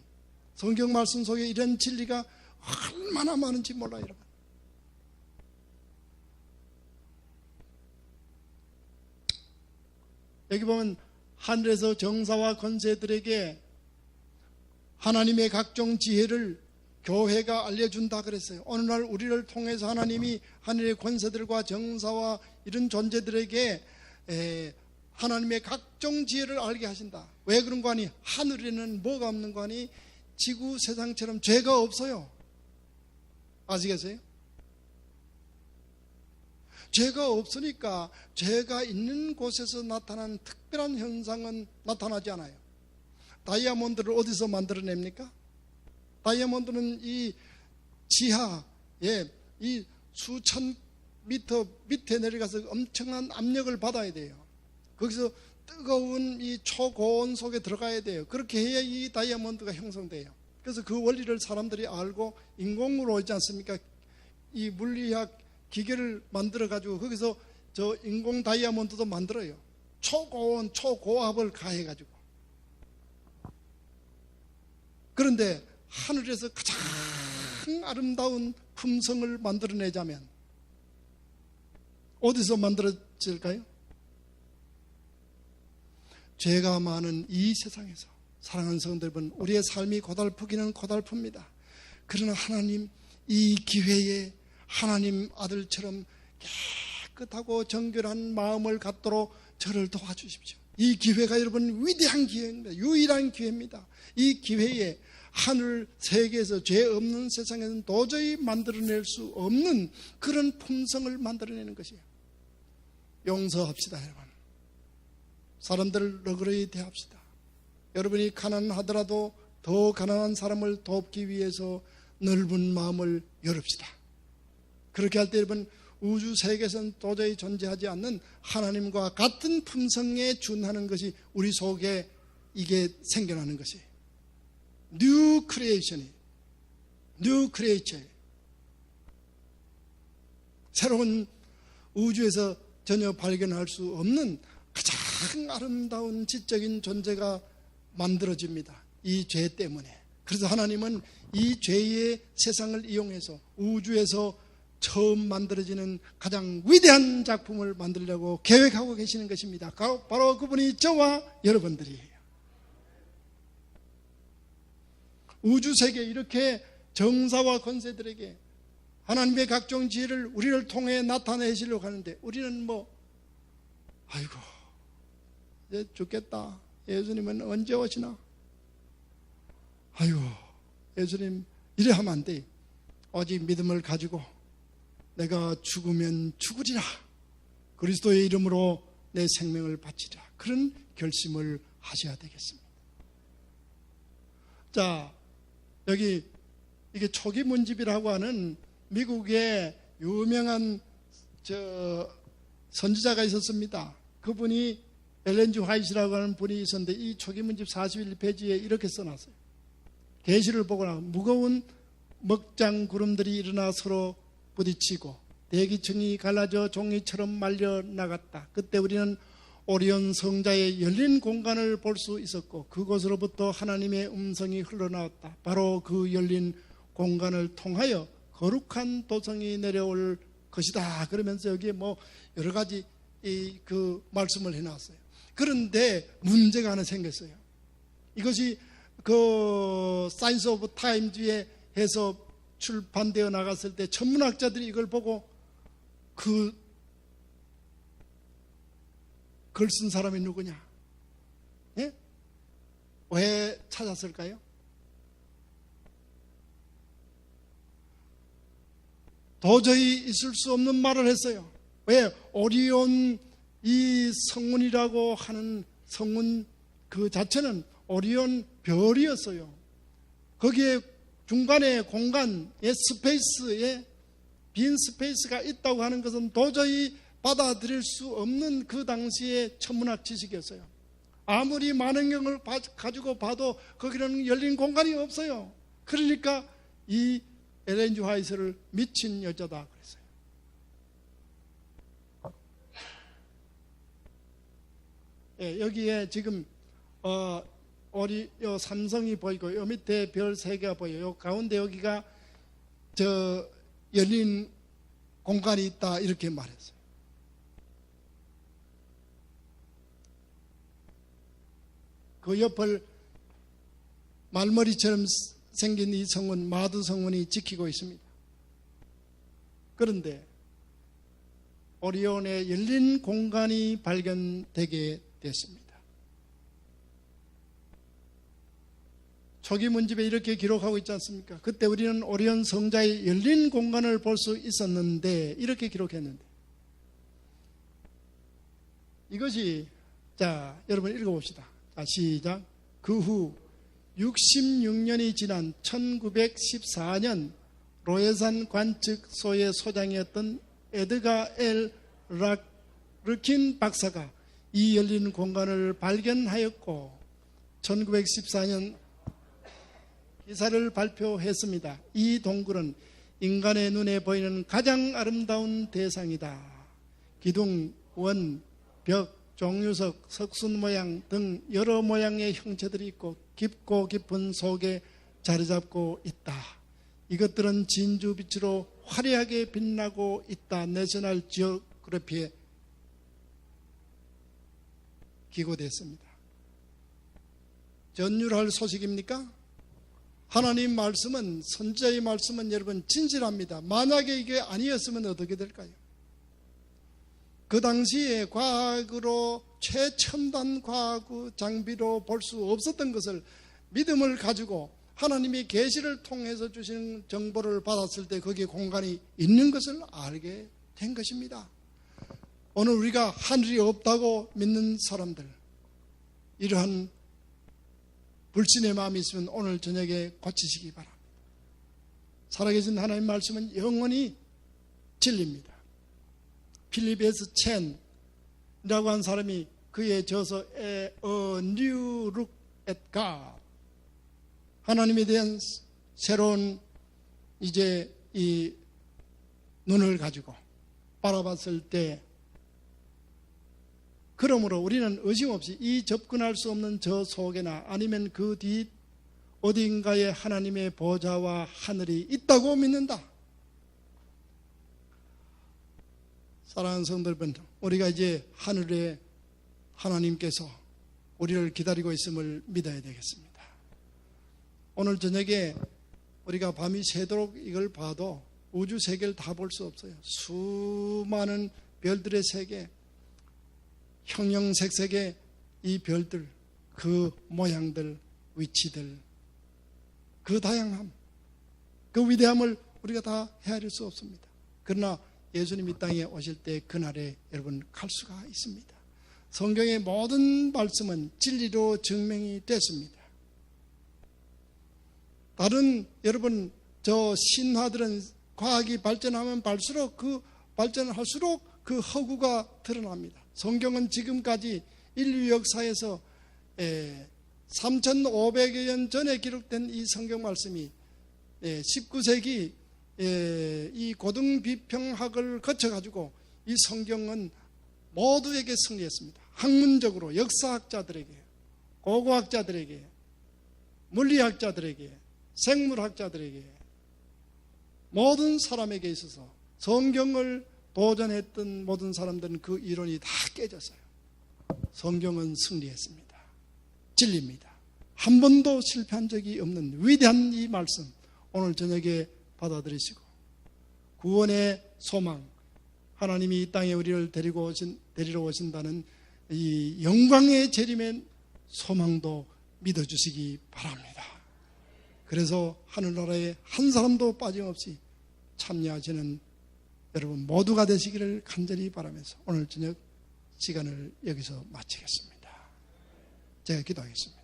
성경 말씀 속에 이런 진리가 얼마나 많은지 몰라요. 여러분, 여기 보면 하늘에서 정사와 권세들에게 하나님의 각종 지혜를 교회가 알려준다 그랬어요. 어느 날 우리를 통해서 하나님이 하늘의 권세들과 정사와 이런 존재들에게 하나님의 각종 지혜를 알게 하신다. 왜 그런 거 아니? 하늘에는 뭐가 없는 거 아니? 지구 세상처럼 죄가 없어요. 아시겠어요? 죄가 없으니까 죄가 있는 곳에서 나타난 특별한 현상은 나타나지 않아요. 다이아몬드를 어디서 만들어냅니까? 다이아몬드는 이 지하에 이 수천 미터 밑에 내려가서 엄청난 압력을 받아야 돼요. 거기서 뜨거운 이 초고온 속에 들어가야 돼요. 그렇게 해야 이 다이아몬드가 형성돼요. 그래서 그 원리를 사람들이 알고 인공으로 있지 않습니까? 이 물리학 기계를 만들어 가지고 거기서 저 인공 다이아몬드도 만들어요. 초고온 초고압을 가해 가지고. 그런데 하늘에서 가장 아름다운 품성을 만들어내자면 어디서 만들어질까요? 죄가 많은 이 세상에서. 사랑하는 성도 여러분, 우리의 삶이 고달프기는 고달픕니다. 그러나 하나님, 이 기회에 하나님 아들처럼 깨끗하고 정결한 마음을 갖도록 저를 도와주십시오. 이 기회가 여러분 위대한 기회입니다. 유일한 기회입니다. 이 기회에 하늘 세계에서 죄 없는 세상에는 도저히 만들어낼 수 없는 그런 품성을 만들어내는 것이에요. 용서합시다, 여러분. 사람들을 너그러이 대합시다. 여러분이 가난하더라도 더 가난한 사람을 돕기 위해서 넓은 마음을 열읍시다. 그렇게 할 때 여러분, 우주 세계에서는 도저히 존재하지 않는 하나님과 같은 품성에 준하는 것이 우리 속에 이게 생겨나는 것이에요. 뉴 크리에이션이, 뉴 크리에이처, 새로운 우주에서 전혀 발견할 수 없는 가장 아름다운 지적인 존재가 만들어집니다. 이 죄 때문에. 그래서 하나님은 이 죄의 세상을 이용해서 우주에서 처음 만들어지는 가장 위대한 작품을 만들려고 계획하고 계시는 것입니다. 바로 그분이 저와 여러분들이에요. 우주세계 이렇게 정사와 권세들에게 하나님의 각종 지혜를 우리를 통해 나타내시려고 하는데 우리는 아이고 이제 죽겠다. 예수님은 언제 오시나? 아이고 예수님 이래 하면 안 돼. 오직 믿음을 가지고 내가 죽으면 죽으리라. 그리스도의 이름으로 내 생명을 바치리라. 그런 결심을 하셔야 되겠습니다. 자, 여기 이게 초기문집이라고 하는 미국의 유명한 선지자가 있었습니다. 그분이 엘렌 주 화이트라고 하는 분이 있었는데 이 초기문집 41페이지에 이렇게 써놨어요. 계시를 보거나 무거운 먹장 구름들이 일어나 서로 부딪히고 대기층이 갈라져 종이처럼 말려 나갔다. 그때 우리는 오리온 성자의 열린 공간을 볼 수 있었고 그곳으로부터 하나님의 음성이 흘러나왔다. 바로 그 열린 공간을 통하여 거룩한 도성이 내려올 것이다. 그러면서 여기에 뭐 여러 가지 그 말씀을 해놨어요. 그런데 문제가 하나 생겼어요. 이것이 그 사이언스 오브 타임즈에 해서 출판되어 나갔을 때 천문학자들이 이걸 보고 그 글 쓴 사람이 누구냐? 예? 왜 찾았을까요? 도저히 있을 수 없는 말을 했어요. 왜? 오리온 이 성운이라고 하는 성운 그 자체는 오리온 별이었어요. 거기에 중간에 공간에 스페이스에 빈 스페이스가 있다고 하는 것은 도저히 받아들일 수 없는 그 당시의 천문학 지식이었어요. 아무리 만원경을 가지고 봐도 거기는 열린 공간이 없어요. 그러니까 이 엘렌 주 화이트를 미친 여자다 그랬어요. 예, 여기에 지금 요 삼성이 보이고 요 밑에 별 3개가 보여요. 요 가운데 여기가 열린 공간이 있다 이렇게 말했어요. 그 옆을 말머리처럼 생긴 이 성은 마두 성운이 지키고 있습니다. 그런데 오리온의 열린 공간이 발견되게 됐습니다. 초기 문집에 이렇게 기록하고 있지 않습니까? 그때 우리는 오리온 성자의 열린 공간을 볼 수 있었는데 이렇게 기록했는데 이것이 자 여러분 읽어봅시다. 자 시작. 그 후 66년이 지난 1914년 로에산 관측소의 소장이었던 에드가 엘 르킨 박사가 이 열린 공간을 발견하였고 1914년 기사를 발표했습니다. 이 동굴은 인간의 눈에 보이는 가장 아름다운 대상이다. 기둥, 원, 벽, 종유석, 석순 모양 등 여러 모양의 형체들이 있고 깊고 깊은 속에 자리 잡고 있다. 이것들은 진주빛으로 화려하게 빛나고 있다. 내셔널 지오그래피에 기고됐습니다. 전율할 소식입니까? 하나님 말씀은 선지자의 말씀은 여러분 진실합니다. 만약에 이게 아니었으면 어떻게 될까요? 그 당시에 과학으로 최첨단 과학 장비로 볼 수 없었던 것을 믿음을 가지고 하나님이 계시를 통해서 주시는 정보를 받았을 때 거기에 공간이 있는 것을 알게 된 것입니다. 오늘 우리가 하늘이 없다고 믿는 사람들 이러한 불신의 마음이 있으면 오늘 저녁에 고치시기 바랍니다. 살아계신 하나님 말씀은 영원히 진리입니다. 필립 S. 첸이라고 한 사람이 그의 저서 A New Look at God 하나님에 대한 새로운 이제 이 눈을 가지고 바라봤을 때 그러므로 우리는 의심 없이 이 접근할 수 없는 저 속에나 아니면 그 뒤 어딘가에 하나님의 보좌와 하늘이 있다고 믿는다. 사랑하는 성도 여러분, 우리가 이제 하늘에 하나님께서 우리를 기다리고 있음을 믿어야 되겠습니다. 오늘 저녁에 우리가 밤이 새도록 이걸 봐도 우주 세계를 다 볼 수 없어요. 수많은 별들의 세계, 형형색색의 이 별들, 그 모양들, 위치들, 그 다양함, 그 위대함을 우리가 다 헤아릴 수 없습니다. 그러나 예수님 이 땅에 오실 때 그날에 여러분 갈 수가 있습니다. 성경의 모든 말씀은 진리로 증명이 됐습니다. 다른 여러분 저 신화들은 과학이 발전하면 갈수록 그 발전할수록 그 허구가 드러납니다. 성경은 지금까지 인류 역사에서 3,500여 년 전에 기록된 이 성경 말씀이 19세기 이 고등비평학을 거쳐가지고 이 성경은 모두에게 승리했습니다. 학문적으로 역사학자들에게, 고고학자들에게, 물리학자들에게, 생물학자들에게, 모든 사람에게 있어서 성경을 도전했던 모든 사람들은 그 이론이 다 깨졌어요. 성경은 승리했습니다. 진리입니다. 한 번도 실패한 적이 없는 위대한 이 말씀, 오늘 저녁에 받아들이시고 구원의 소망, 하나님이 이 땅에 우리를 데리러 오신다는 이 영광의 재림의 소망도 믿어주시기 바랍니다. 그래서 하늘나라에 한 사람도 빠짐없이 참여하시는 여러분 모두가 되시기를 간절히 바라면서 오늘 저녁 시간을 여기서 마치겠습니다. 제가 기도하겠습니다.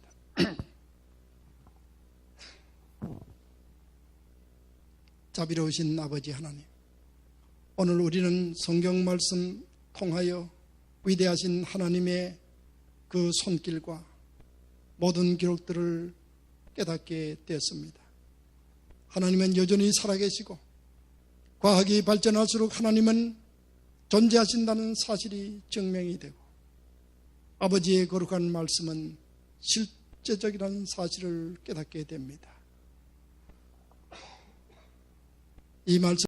자비로우신 아버지 하나님, 오늘 우리는 성경 말씀 통하여 위대하신 하나님의 그 손길과 모든 기록들을 깨닫게 되었습니다. 하나님은 여전히 살아계시고 과학이 발전할수록 하나님은 존재하신다는 사실이 증명이 되고 아버지의 거룩한 말씀은 실제적이라는 사실을 깨닫게 됩니다. 이 말씀